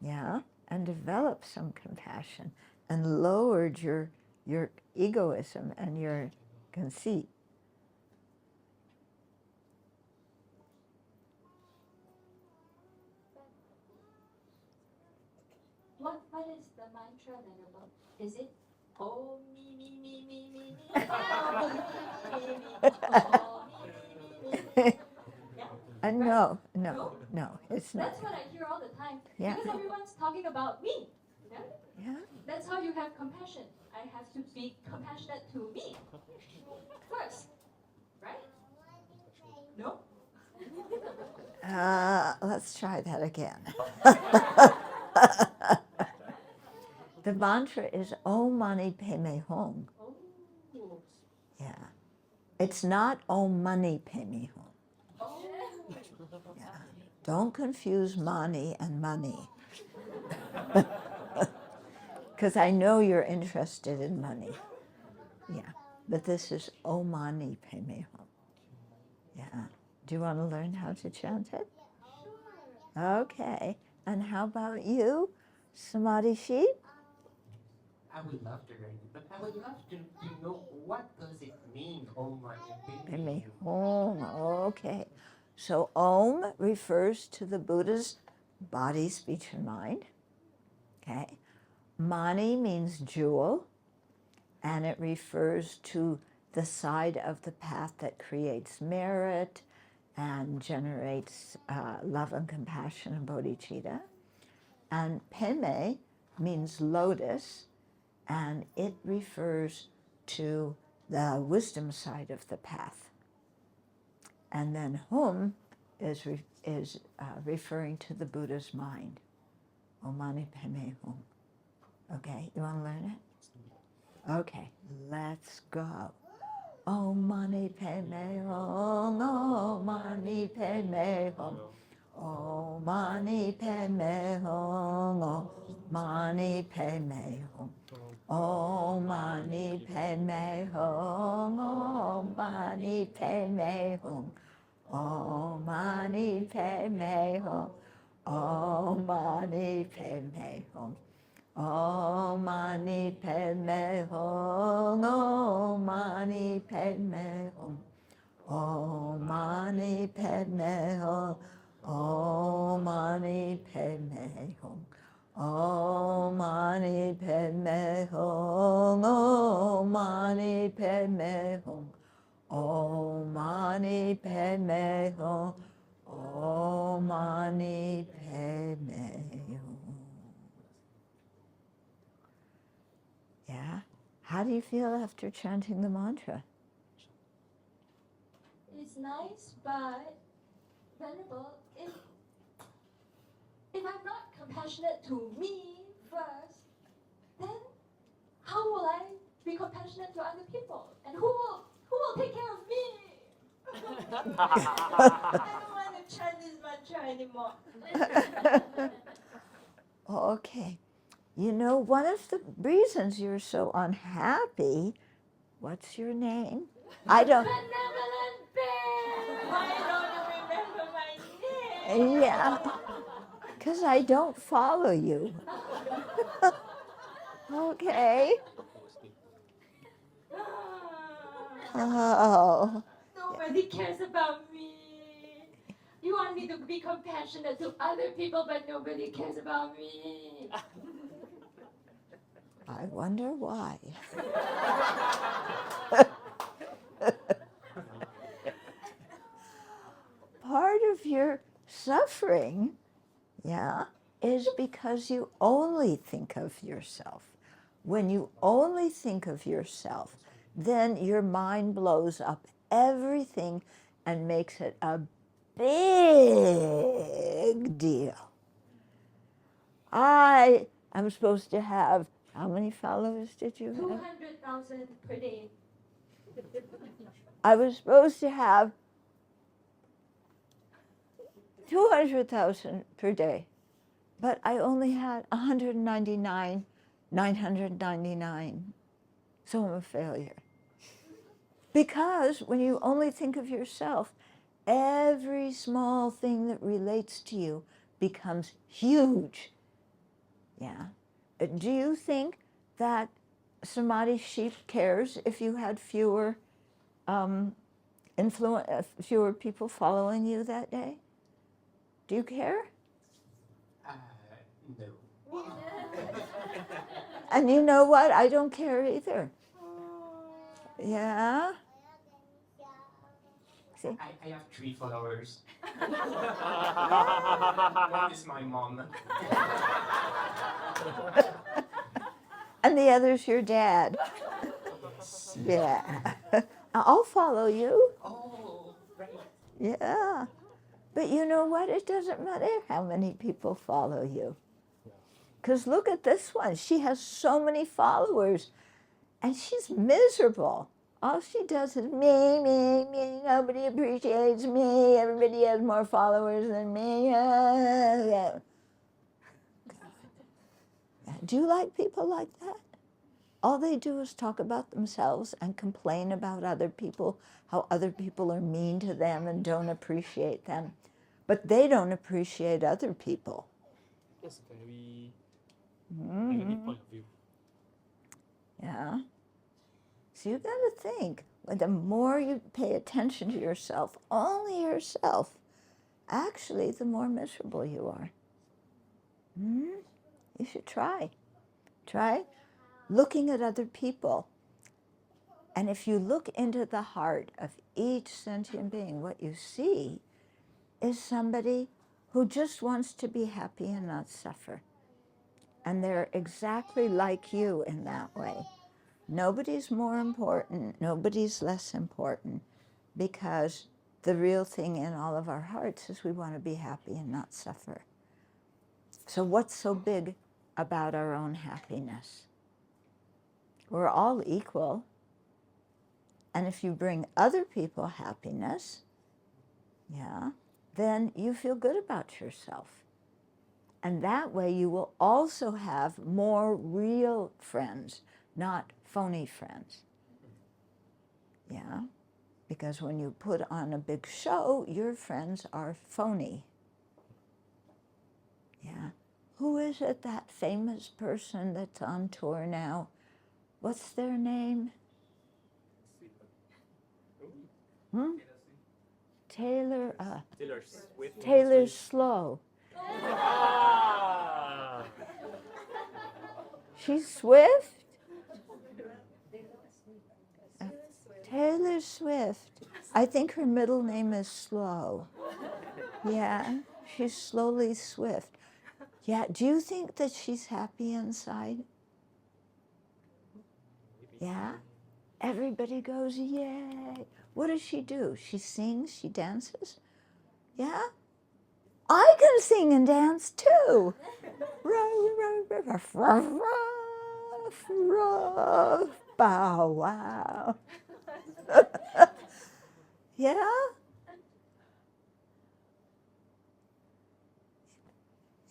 yeah, and developed some compassion and lowered your egoism and your conceit. What is the mantra then about? Is it oh me me me me me me oh me me me me oh me me me me? Yeah. No, it's not. That's what I hear all the time. Yeah. Because everyone's talking about me. Yeah? Yeah. That's how you have compassion. I have to be compassionate to me first, right? No? Let's try that again. The mantra is Om Mani Padme Hum. Oh. Yeah. It's not Om Mani Padme Hum. Oh. Yeah. Don't confuse Mani and money. Because I know you're interested in money. Yeah. But this is Om Mani Padme Hum. Yeah. Do you want to learn how to chant it? Okay. And how about you, Samadhi Sheep? I would love to learn it, but I would love to know what does it mean, Om Mani Padme Padme Hum. Okay. So Om refers to the Buddha's body, speech, and mind. Okay. Mani means jewel, and it refers to the side of the path that creates merit and generates love and compassion and bodhicitta. And Peme means lotus, and it refers to the wisdom side of the path. And then Hum is referring to the Buddha's mind. Om Mani Padme Hum. Okay, you want to learn it? Okay, let's go. Om Mani Padme Hum, Om Mani Padme Hum. Om Mani Padme Hum, Om Mani Padme Hum. Om Mani Padme Hum, Om Mani Padme Hum. Om Mani Padme Hum. Om Mani Padme Hum. Om Mani Padme Hum, Om Mani Padme Hum. Om Mani Padme Hum. Om Mani Padme Hum. Om Mani Padme Hum. Om Mani Padme Hum. Om Mani Padme Hum. Om Mani Padme Hum. Yeah? How do you feel after chanting the mantra? It's nice, but Venerable, if I'm not compassionate to me first, then how will I be compassionate to other people? And who will take care of me? I don't want to chant this mantra anymore. Okay. You know, one of the reasons you're so unhappy, what's your name? I don't. Benevolent bear! Why don't you remember my name? Yeah, because I don't follow you. Okay. Oh. Nobody cares about me. You want me to be compassionate to other people, but nobody cares about me. I wonder why. Part of your suffering, yeah, is because you only think of yourself. When you only think of yourself, then your mind blows up everything and makes it a big deal. I am supposed to have, how many followers did you have? 200,000 per day. I was supposed to have 200,000 per day, but I only had 199,999. So I'm a failure. Because when you only think of yourself, every small thing that relates to you becomes huge. Yeah. Do you think that Samadhi sheep cares if you had fewer fewer people following you that day? Do you care? No. And you know what? I don't care either. Yeah? See? I have 3 followers. One is my mom. And the other's your dad. Yeah. I'll follow you. Oh, right. Yeah. But you know what? It doesn't matter how many people follow you. Because look at this one. She has so many followers, and she's miserable. All she does is me, me, me. Nobody appreciates me. Everybody has more followers than me. Yeah. Do you like people like that? All they do is talk about themselves and complain about other people, how other people are mean to them and don't appreciate them. But they don't appreciate other people. That's a very negative point of view. Yeah. So you got to think, the more you pay attention to yourself, only yourself, actually, the more miserable you are. You should try. Try looking at other people. And if you look into the heart of each sentient being, what you see is somebody who just wants to be happy and not suffer. And they're exactly like you in that way. Nobody's more important, nobody's less important, because the real thing in all of our hearts is we want to be happy and not suffer. So what's so big about our own happiness? We're all equal. And if you bring other people happiness, yeah, then you feel good about yourself. And that way you will also have more real friends, not phony friends. Yeah, because when you put on a big show, your friends are phony. Yeah. Who is it, that famous person that's on tour now? What's their name? Taylor Swift. Taylor Slow. She's Swift? Taylor Swift. I think her middle name is Slow. Yeah, she's slowly Swift. Yeah, do you think that she's happy inside? Yeah? Everybody goes, yay. What does she do? She sings, she dances? Yeah? I can sing and dance too. Ruff, ruff, bow wow. Yeah?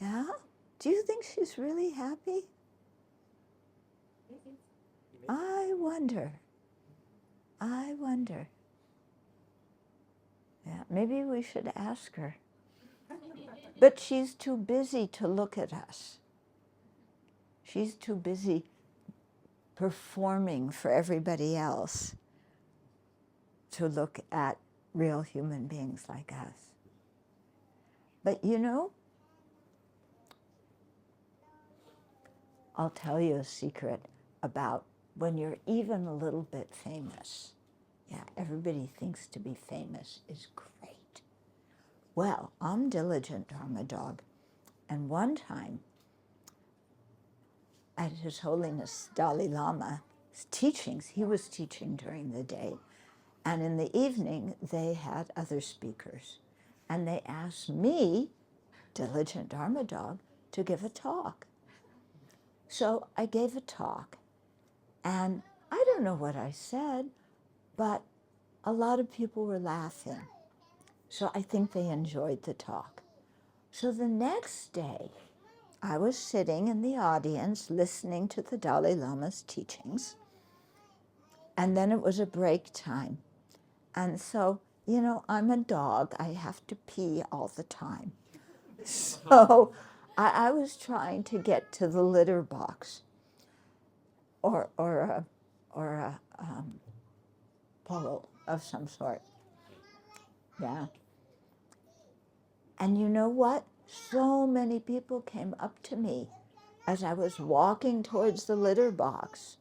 Yeah? Do you think she's really happy? I wonder. Yeah, maybe we should ask her. But she's too busy to look at us. She's too busy performing for everybody else to look at real human beings like us. But you know, I'll tell you a secret about when you're even a little bit famous. Yeah, everybody thinks to be famous is great. Well, I'm diligent Dharma dog, and one time at His Holiness Dalai Lama's teachings, he was teaching during the day, and in the evening they had other speakers, and they asked me, diligent Dharma dog, to give a talk. So I gave a talk, and I don't know what I said, but a lot of people were laughing. So I think they enjoyed the talk. So the next day, I was sitting in the audience listening to the Dalai Lama's teachings, and then it was a break time. And so you know, I'm a dog. I have to pee all the time. So I was trying to get to the litter box or a bowl of some sort. Yeah. And you know what? So many people came up to me as I was walking towards the litter box.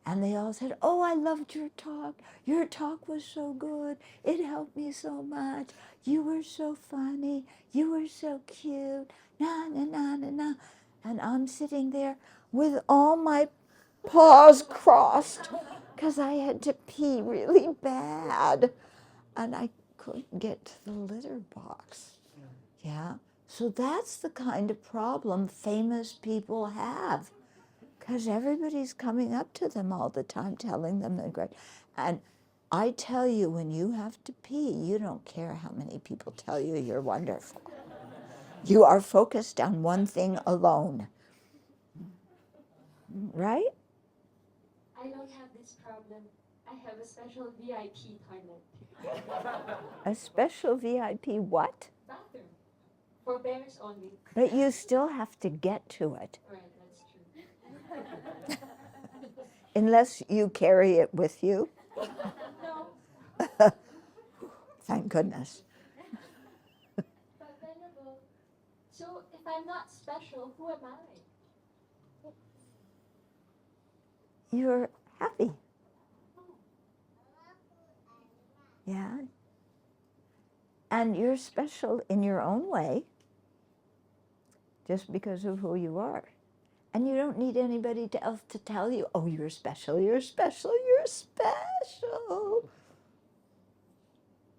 And they all said, "Oh, I loved your talk. Your talk was so good. It helped me so much. You were so funny. You were so cute. Na, na, na, na, na." And I'm sitting there with all my paws crossed because I had to pee really bad. And I couldn't get to the litter box. Yeah. So that's the kind of problem famous people have. Because everybody's coming up to them all the time, telling them they're great. And I tell you, when you have to pee, you don't care how many people tell you you're wonderful. You are focused on one thing alone. Right? I don't have this problem. I have a special VIP toilet. A special VIP what? Bathroom. For bears only. But you still have to get to it. Right, that's true. Unless you carry it with you. No. Thank goodness. But Venerable, so if I'm not special, who am I? You're happy. Yeah. And you're special in your own way, just because of who you are. And you don't need anybody else to tell you, "Oh, you're special, you're special, you're special."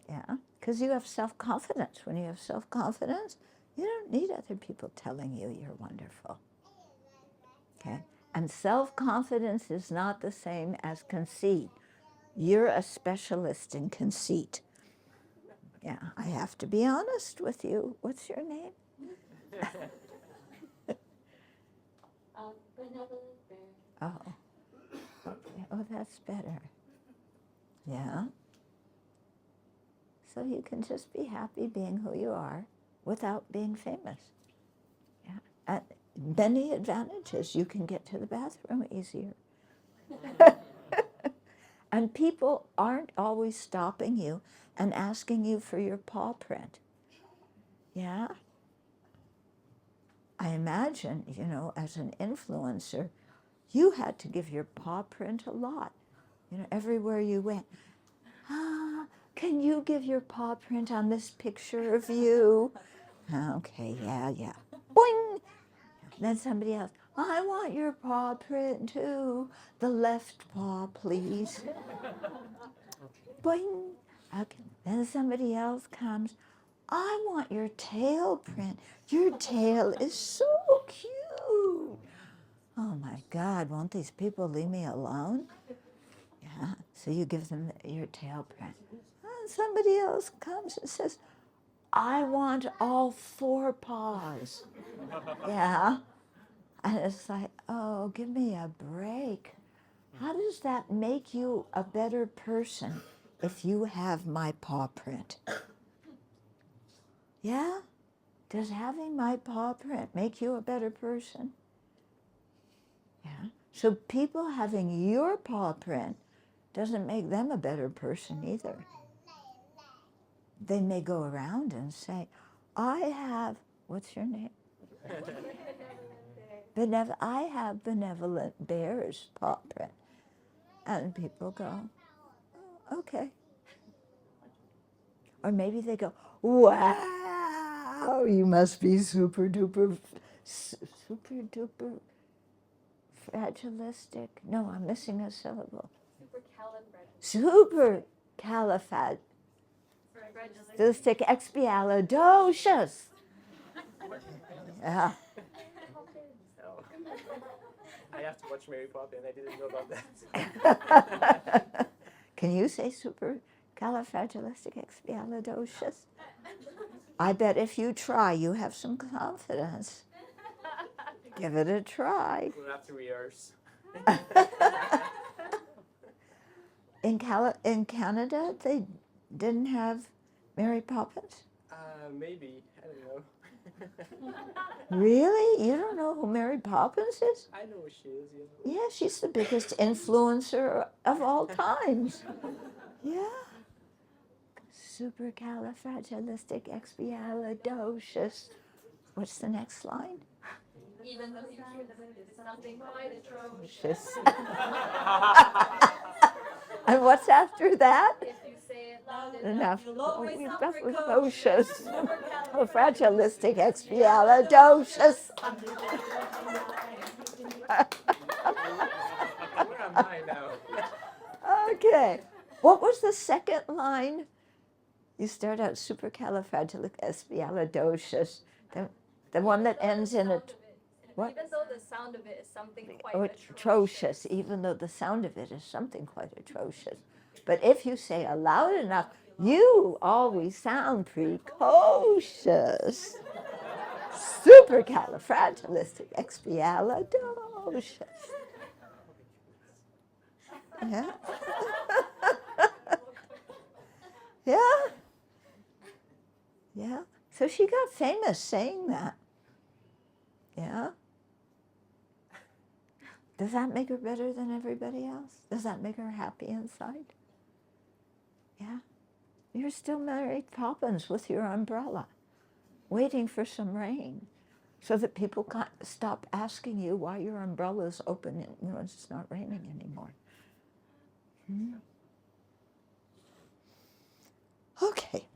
Yeah, because you have self-confidence. When you have self-confidence, you don't need other people telling you you're wonderful. Okay? And self-confidence is not the same as conceit. You're a specialist in conceit. Yeah, I have to be honest with you. What's your name? Benevolent bear. Oh, okay. Oh, that's better. Yeah. So you can just be happy being who you are without being famous. Yeah. And many advantages. You can get to the bathroom easier. And people aren't always stopping you and asking you for your paw print. Yeah. I imagine, you know, as an influencer, you had to give your paw print a lot. You know, everywhere you went, can you give your paw print on this picture of you? Okay, yeah. Boing! Then somebody else, "I want your paw print too. The left paw, please." Boing! Okay. Then somebody else comes, "I want your tail print. Your tail is so cute." Oh my God, won't these people leave me alone? Yeah, so you give them your tail print. And somebody else comes and says, "I want all four paws." Yeah. And it's like, oh, give me a break. How does that make you a better person if you have my paw print? Yeah? Does having my paw print make you a better person? Yeah. So people having your paw print doesn't make them a better person either. They may go around and say, "I have," what's your name? I have benevolent bear's paw print. And people go, "Oh, okay." Or maybe they go, "Wow, you must be super duper fragilistic." No, I'm missing a syllable. Super califragilisticexpialidocious. Yeah. I have to watch Mary Poppins. I didn't know about that. Can you say super califragilisticexpialidocious? I bet if you try, you have some confidence. Give it a try. We'll have to rehearse. In Canada, didn't have Mary Poppins? Maybe. I don't know. Really? You don't know who Mary Poppins is? I know who she is, Yeah, she's the biggest influencer of all times. Yeah. Supercalifragilisticexpialidocious. What's the next line? Even the sound of it is something quite atrocious. Just- And what's after that? If you say it loud Enough. you'll always We've sound got precocious. precocious. Fragilisticexpialidocious. Where am I now? Okay. What was the second line? You start out supercalifragilisticexpialidocious. The one that ends in a what? Even though the sound of it is something quite Atrocious, even though the sound of it is something quite atrocious. But if you say it loud enough, you always sound precocious. Supercalifragilisticexpialidocious. Yeah. Yeah. Yeah. So she got famous saying that. Yeah. Does that make her better than everybody else? Does that make her happy inside? Yeah. You're still Mary Poppins with your umbrella, waiting for some rain, so that people can't stop asking you why your umbrella is open and it's not raining anymore. Okay.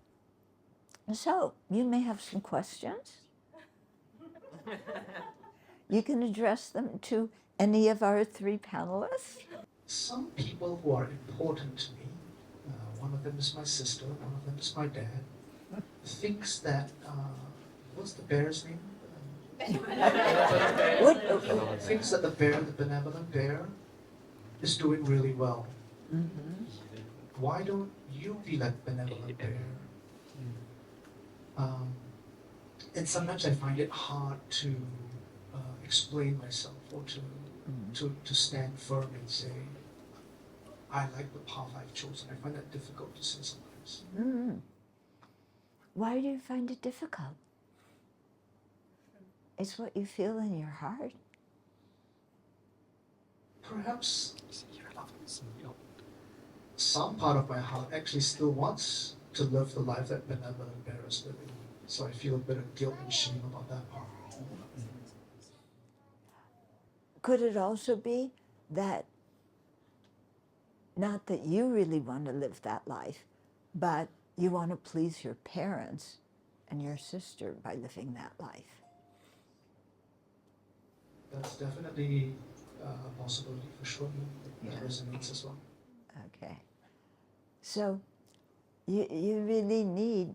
So you may have some questions. You can address them to any of our three panelists. Some people who are important to me, one of them is my sister, one of them is my dad, thinks that, what's the bear's name? Thinks that the bear, the benevolent bear, is doing really well. Mm-hmm. Why don't you be like benevolent bear? And sometimes I find it hard to explain myself or to stand firm and say, I like the path I've chosen. I find that difficult to say sometimes. Mm. Why do you find it difficult? It's what you feel in your heart. Perhaps some part of my heart actually still wants to live the life that benevolent bear is living. So I feel a bit of guilt and shame about that part. Could it also be that, not that you really want to live that life, but you want to please your parents and your sister by living that life? That's definitely a possibility for sure. That resonates as well. Okay. So you really need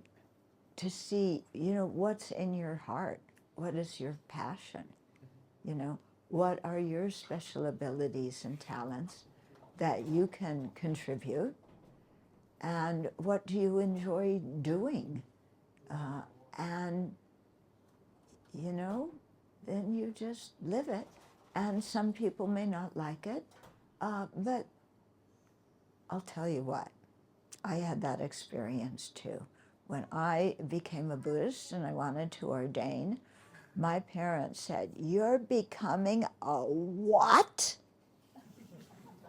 to see, what's in your heart. What is your passion? What are your special abilities and talents that you can contribute? And what do you enjoy doing? And, then you just live it. And some people may not like it, but I'll tell you what, I had that experience too. When I became a Buddhist and I wanted to ordain, my parents said, "You're becoming a what?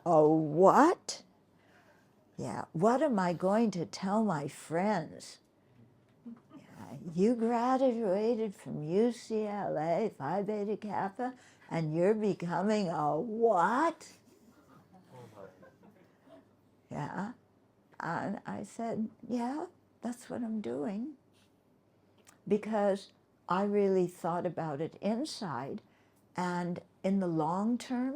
A what? Yeah, what am I going to tell my friends? Yeah, you graduated from UCLA, Phi Beta Kappa, and you're becoming a what?" Yeah, and I said, yeah, that's what I'm doing. Because I really thought about it inside, and in the long term,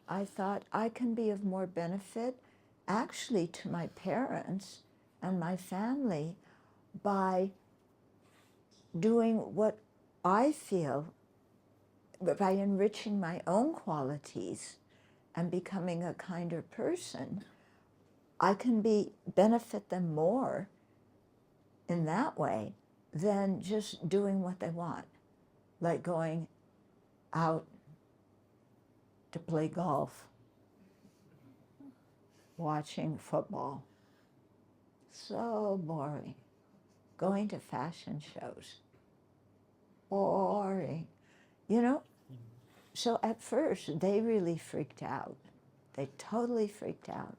I thought I can be of more benefit actually to my parents and my family by doing what I feel, by enriching my own qualities and becoming a kinder person. I can benefit them more in that way than just doing what they want, like going out to play golf, watching football, So boring. Going to fashion shows. Boring. You know? So at first, they really freaked out. They totally freaked out.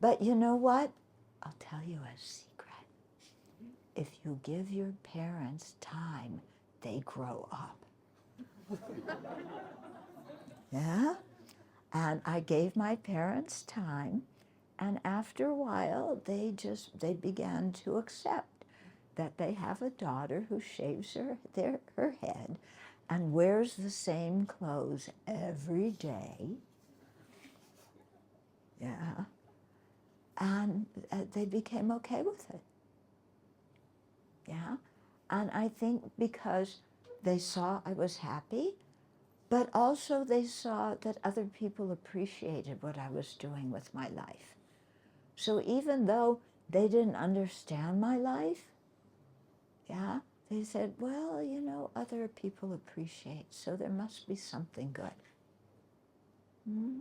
But you know what? I'll tell you a secret. If you give your parents time, they grow up. Yeah? And I gave my parents time, and after a while, they began to accept that they have a daughter who shaves her head and wears the same clothes every day. Yeah. And they became okay with it. Yeah. And I think because they saw I was happy, but also they saw that other people appreciated what I was doing with my life. So even though they didn't understand my life, yeah, they said, well, you know, other people appreciate, so there must be something good. Hmm?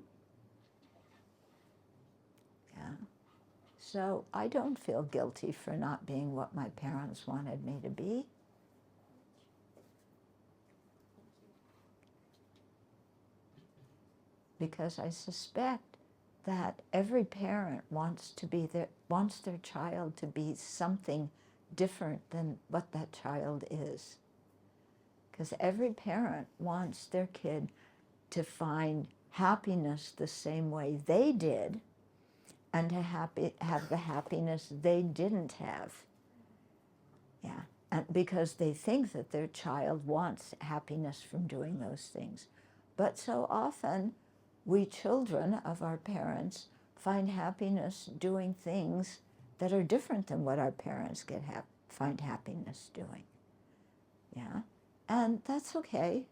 Yeah. So I don't feel guilty for not being what my parents wanted me to be. Because I suspect that every parent wants their child to be something different than what that child is. Because every parent wants their kid to find happiness the same way they did, and to have the happiness they didn't have. Yeah, and because they think that their child wants happiness from doing those things. But so often, we children of our parents find happiness doing things that are different than what our parents find happiness doing. Yeah, and that's okay.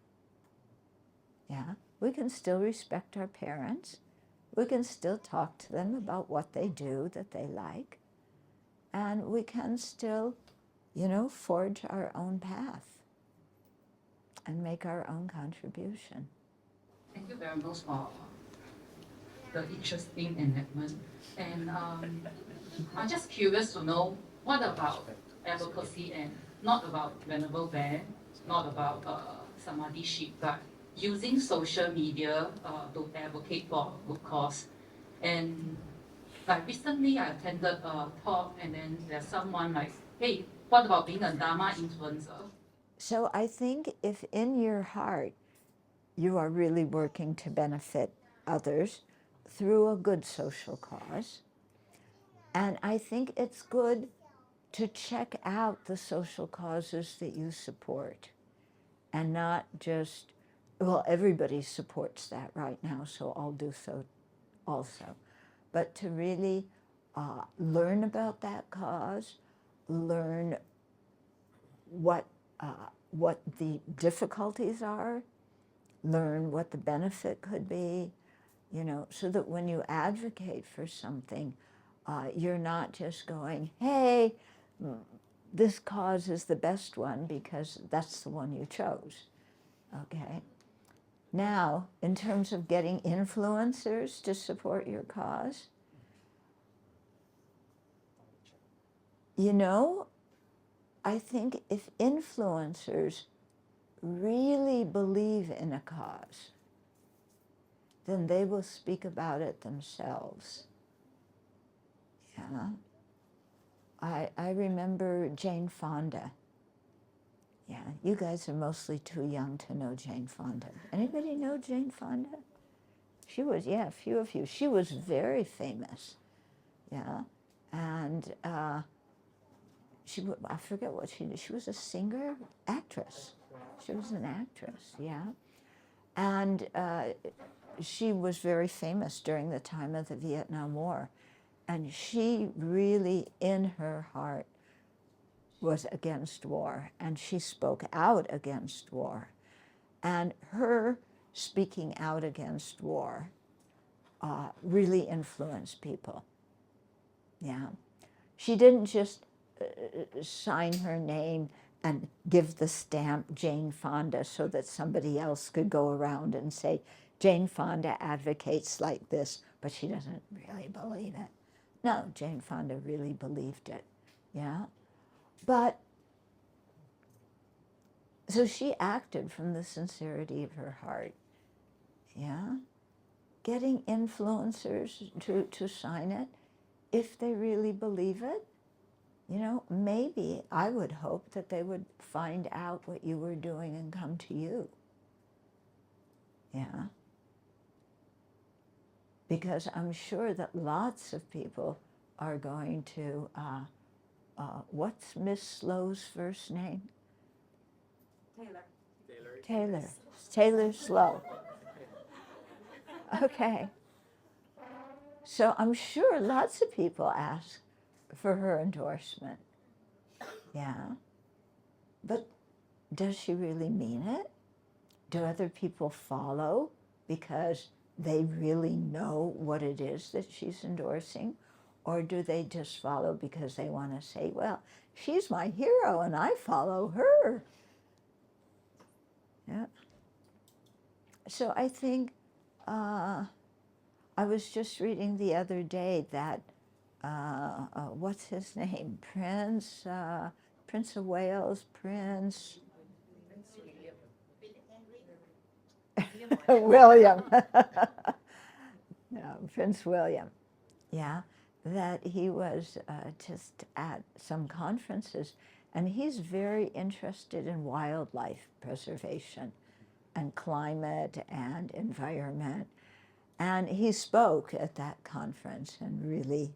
Yeah, we can still respect our parents. We can still talk to them about what they do that they like. And we can still, you know, forge our own path and make our own contribution. Thank you very much for the interesting enlightenment. And I'm just curious to know, what about advocacy, and not about Venerable Bear, not about Samadhi Sheep, but using social media to advocate for a good cause. And like recently I attended a talk, and then there's someone like, hey, what about being a Dharma influencer? So I think if in your heart you are really working to benefit others through a good social cause, and I think it's good to check out the social causes that you support and not just, well, everybody supports that right now, so I'll do so also. But to really learn about that cause, learn what the difficulties are, learn what the benefit could be, you know, so that when you advocate for something, you're not just going, hey, this cause is the best one because that's the one you chose, okay? Now, in terms of getting influencers to support your cause, you know, I think if influencers really believe in a cause, then they will speak about it themselves. Yeah. I remember Jane Fonda. Yeah, you guys are mostly too young to know Jane Fonda. Anybody know Jane Fonda? She was, yeah, a few of you. She was very famous. Yeah. And I forget what she did. She was a singer, actress. She was an actress, yeah. And she was very famous during the time of the Vietnam War. And she really, in her heart, was against war. And she spoke out against war. And her speaking out against war really influenced people. Yeah. She didn't just sign her name and give the stamp Jane Fonda so that somebody else could go around and say, Jane Fonda advocates like this, but she doesn't really believe it. no, Jane Fonda really believed it. Yeah. But so she acted from the sincerity of her heart. Yeah. Getting influencers to sign it, if they really believe it, you know, maybe I would hope that they would find out what you were doing and come to you. Yeah. Because I'm sure that lots of people are going to, what's Miss Slow's first name? Taylor Slow. Okay. So I'm sure lots of people ask for her endorsement. Yeah. But does she really mean it? Do other people follow because they really know what it is that she's endorsing? Or do they just follow because they want to say, well, she's my hero and I follow her? Yeah. So I think I was just reading the other day that, what's his name? Prince of Wales, William. No, Prince William. Yeah, that he was just at some conferences, and he's very interested in wildlife preservation and climate and environment. And he spoke at that conference and really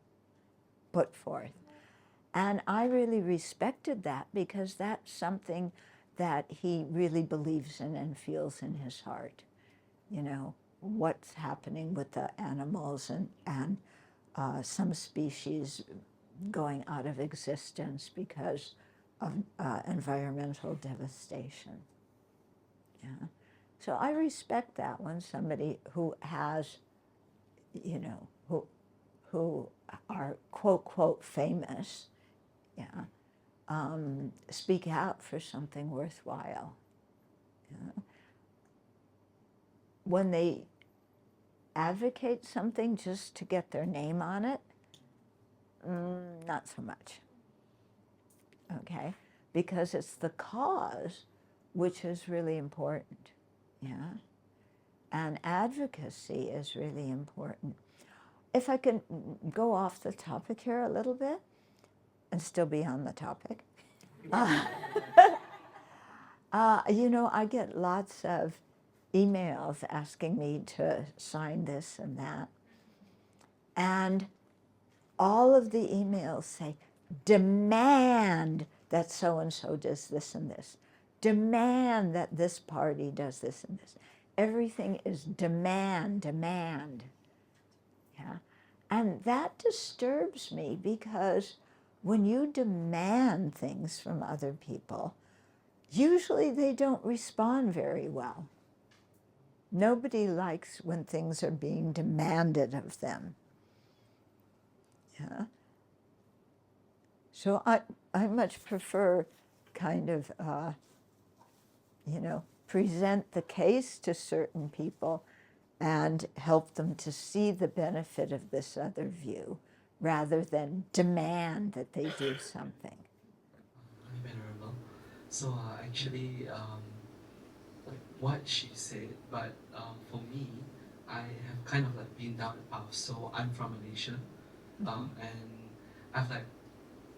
put forth. And I really respected that because that's something that he really believes in and feels in his heart. You know, what's happening with the animals and some species going out of existence because of environmental devastation. Yeah. So I respect that when somebody who has, you know, who are quote, quote, famous, yeah, speak out for something worthwhile. Yeah. When they advocate something just to get their name on it, not so much. Okay? Because it's the cause which is really important. Yeah? And advocacy is really important. If I can go off the topic here a little bit and still be on the topic. You know, I get lots of emails asking me to sign this and that. And all of the emails say, demand that so-and-so does this and this. Demand that this party does this and this. Everything is demand. Yeah. And that disturbs me because when you demand things from other people, usually they don't respond very well. Nobody likes when things are being demanded of them. Yeah. So I much prefer kind of, you know, present the case to certain people and help them to see the benefit of this other view rather than demand that they do something. Hi, Venerable. So actually, like what she said, but for me, I have kind of like been down the path. So I'm from Malaysia, and I've like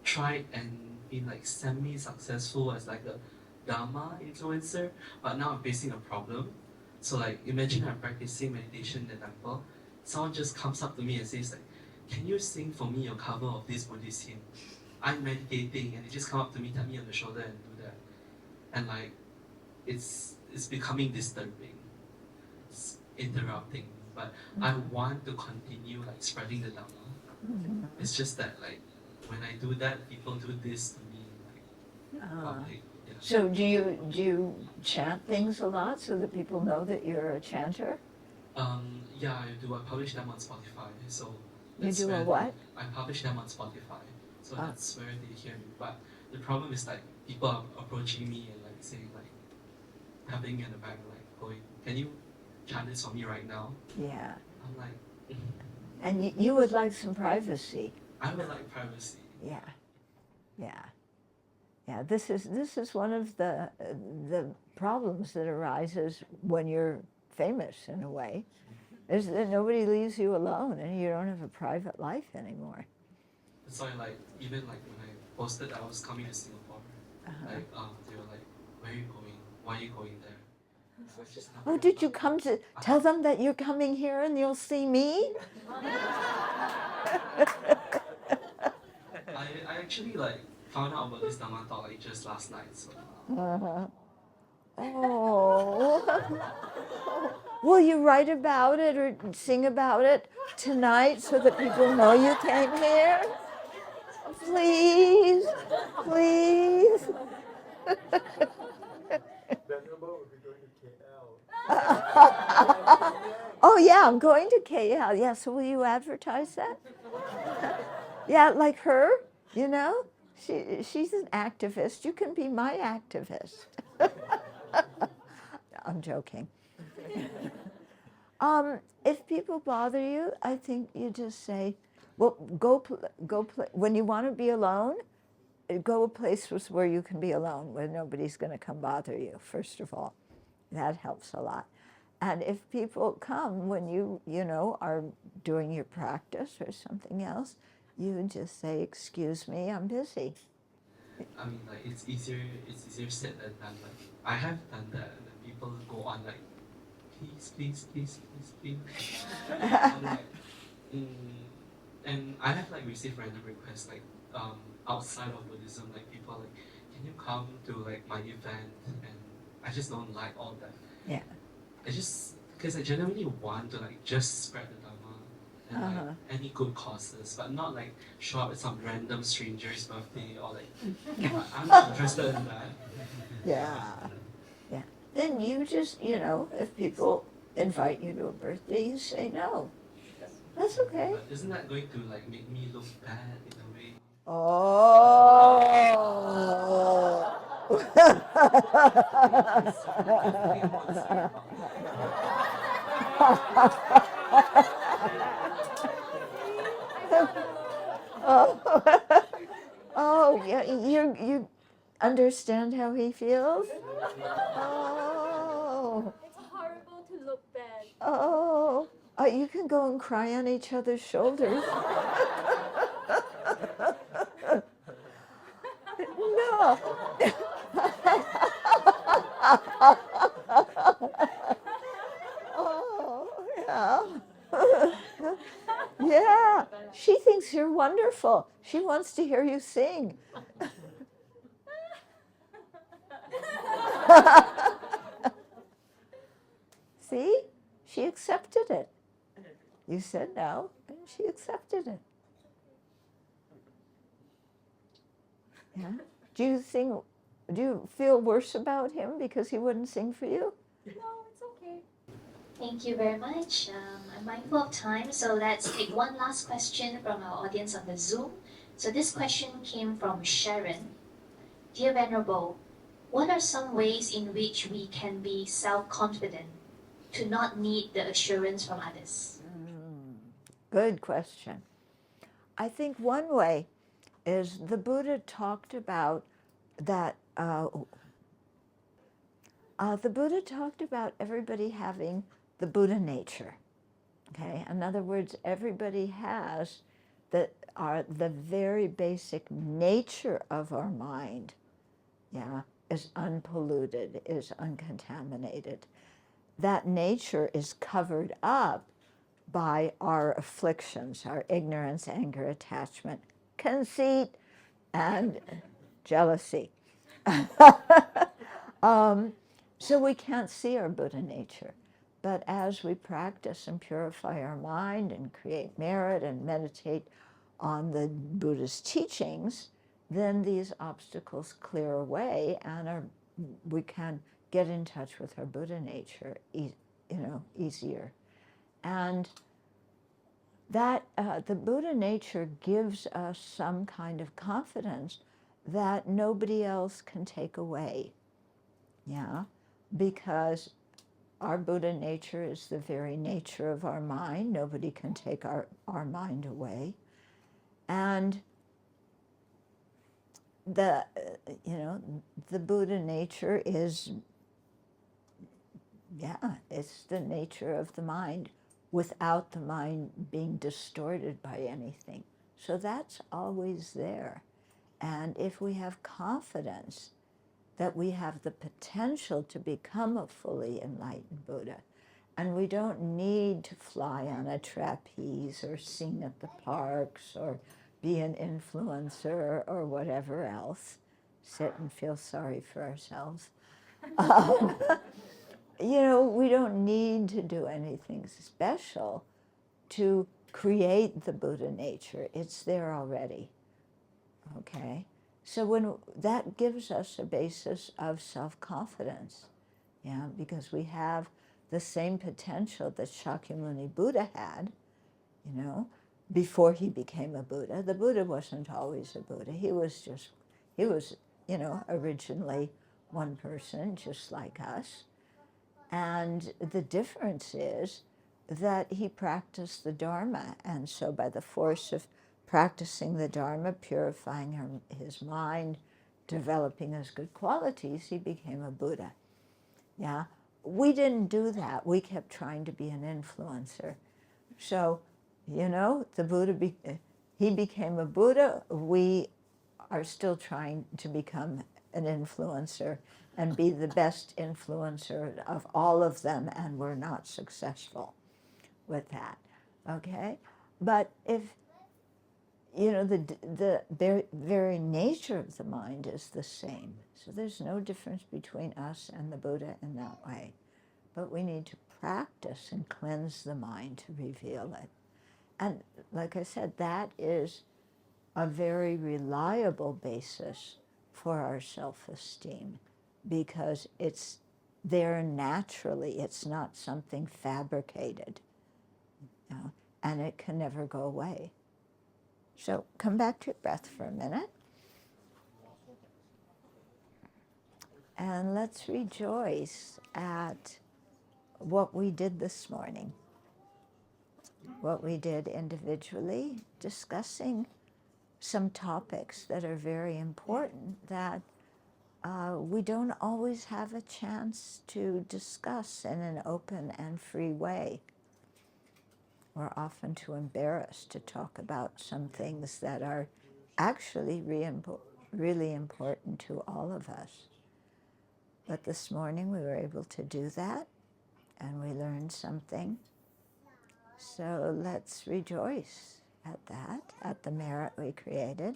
tried and been like semi-successful as like a Dharma influencer, but now I'm facing a problem. So like imagine I'm practicing meditation in the temple, someone just comes up to me and says like, can you sing for me your cover of this Buddhist hymn? I'm meditating and they just come up to me, tap me on the shoulder and do that. And like it's becoming disturbing. It's interrupting me. But I want to continue like spreading the Dharma. It's just that like when I do that, people do this to me like public. Yeah. So do you chant things a lot so that people know that you're a chanter? Yeah, I do. I publish them on Spotify. So You do a what? I publish them on Spotify. So that's where they hear me. But the problem is like people are approaching me and like saying like tapping me on the back like going, can you chant this for me right now? Yeah. I'm like And you would like some privacy. I would like privacy. Yeah, yeah, yeah. This is one of the problems that arises when you're famous in a way, is that nobody leaves you alone and you don't have a private life anymore. That's why, like, even like when I posted I was coming to Singapore, like, they were like, "Where are you going? Why are you going there?" So it's just Oh, did you come to tell them that you're coming here and you'll see me? I actually like found out about this Dharma talk like just last night. So Oh. Will you write about it or sing about it tonight so that people know you came here? Please, please. Venerable will be going to KL. Oh yeah, I'm going to KL. Yeah, so will you advertise that? Yeah, like her, you know? She's an activist. You can be my activist. I'm joking. If people bother you, I think you just say, well, go when you want to be alone, go a place where you can be alone, where nobody's going to come bother you, first of all. That helps a lot. And if people come when you know, are doing your practice or something else, you just say, excuse me, I'm busy. I mean, like, it's easier said than done. Like, I have done that, and then people go on like, please, please, please, please, please. I'm like, and I have like received random requests like outside of Buddhism, like people are like, can you come to like my event? And I just don't like all that. Yeah. I just because I genuinely want to like just spread the Dharma and like any good causes, but not like show up at some random stranger's birthday or like I'm not interested in that. Yeah. Yeah. Then you just, if people invite you to a birthday, you say no. That's okay. But isn't that going to like make me look bad in a way? Oh. Oh, yeah, you understand how he feels? Oh. It's horrible to look bad. Oh. You can go and cry on each other's shoulders. No. Oh, yeah. Yeah, she thinks you're wonderful. She wants to hear you sing. See? She accepted it. You said no, and she accepted it. Yeah. Do you feel worse about him because he wouldn't sing for you? No, it's okay. Thank you very much. I'm mindful of time, so let's take one last question from our audience on the Zoom. So this question came from Sharon. Dear Venerable, what are some ways in which we can be self-confident to not need the assurance from others? Good question. I think one way is the Buddha talked about that. The Buddha talked about everybody having the Buddha nature. Okay, in other words, everybody has the very basic nature of our mind. Yeah, is unpolluted, is uncontaminated. That nature is covered up by our afflictions, our ignorance, anger, attachment, conceit, and jealousy. So we can't see our Buddha nature. But as we practice and purify our mind and create merit and meditate on the Buddha's teachings, then these obstacles clear away and we can get in touch with our Buddha nature, easier. And that the Buddha nature gives us some kind of confidence that nobody else can take away. Yeah, because our Buddha nature is the very nature of our mind. Nobody can take our mind away. And the Buddha nature is, it's the nature of the mind without the mind being distorted by anything. So that's always there. And if we have confidence that we have the potential to become a fully enlightened Buddha, and we don't need to fly on a trapeze or sing at the parks or be an influencer or whatever else, sit and feel sorry for ourselves. We don't need to do anything special to create the Buddha nature. It's there already, okay? So when that gives us a basis of self-confidence, because we have the same potential that Shakyamuni Buddha had, before he became a Buddha. The Buddha wasn't always a Buddha. He was, originally one person, just like us. And the difference is that he practiced the Dharma. And so by the force of practicing the Dharma, purifying his mind, developing his good qualities, he became a Buddha. Yeah, we didn't do that. We kept trying to be an influencer. So, the Buddha, he became a Buddha. We are still trying to become an influencer and be the best influencer of all of them, and we're not successful with that, okay? But if, the very nature of the mind is the same. So there's no difference between us and the Buddha in that way. But we need to practice and cleanse the mind to reveal it. And like I said, that is a very reliable basis for our self-esteem, because it's there naturally. It's not something fabricated, and it can never go away. So come back to your breath for a minute. And let's rejoice at what we did this morning, what we did individually, discussing some topics that are very important that we don't always have a chance to discuss in an open and free way. We're often too embarrassed to talk about some things that are actually really important to all of us. But this morning we were able to do that, and we learned something. So let's rejoice at that, at the merit we created.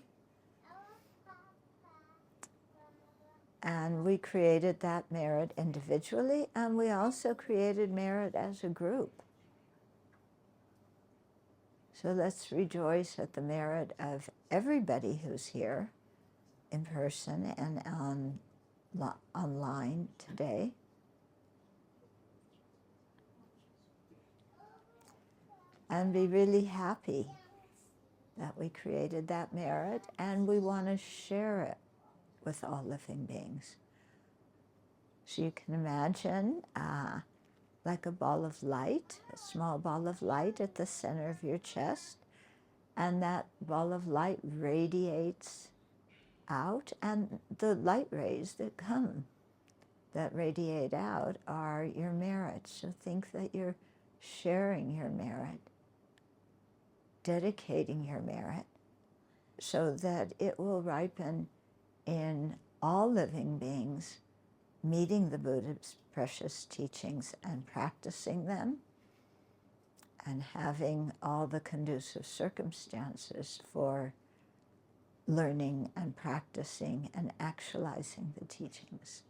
And we created that merit individually, and we also created merit as a group. So let's rejoice at the merit of everybody who's here in person and online today. And be really happy that we created that merit, and we want to share it with all living beings. So you can imagine like a ball of light, a small ball of light at the center of your chest, and that ball of light radiates out, and the light rays that come, that radiate out, are your merit. So think that you're sharing your merit, dedicating your merit, so that it will ripen in all living beings, meeting the Buddha's precious teachings and practicing them, and having all the conducive circumstances for learning and practicing and actualizing the teachings.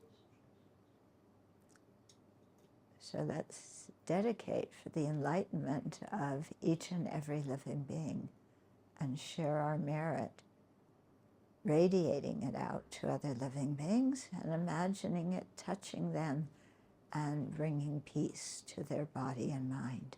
So let's dedicate for the enlightenment of each and every living being and share our merit, radiating it out to other living beings and imagining it touching them and bringing peace to their body and mind.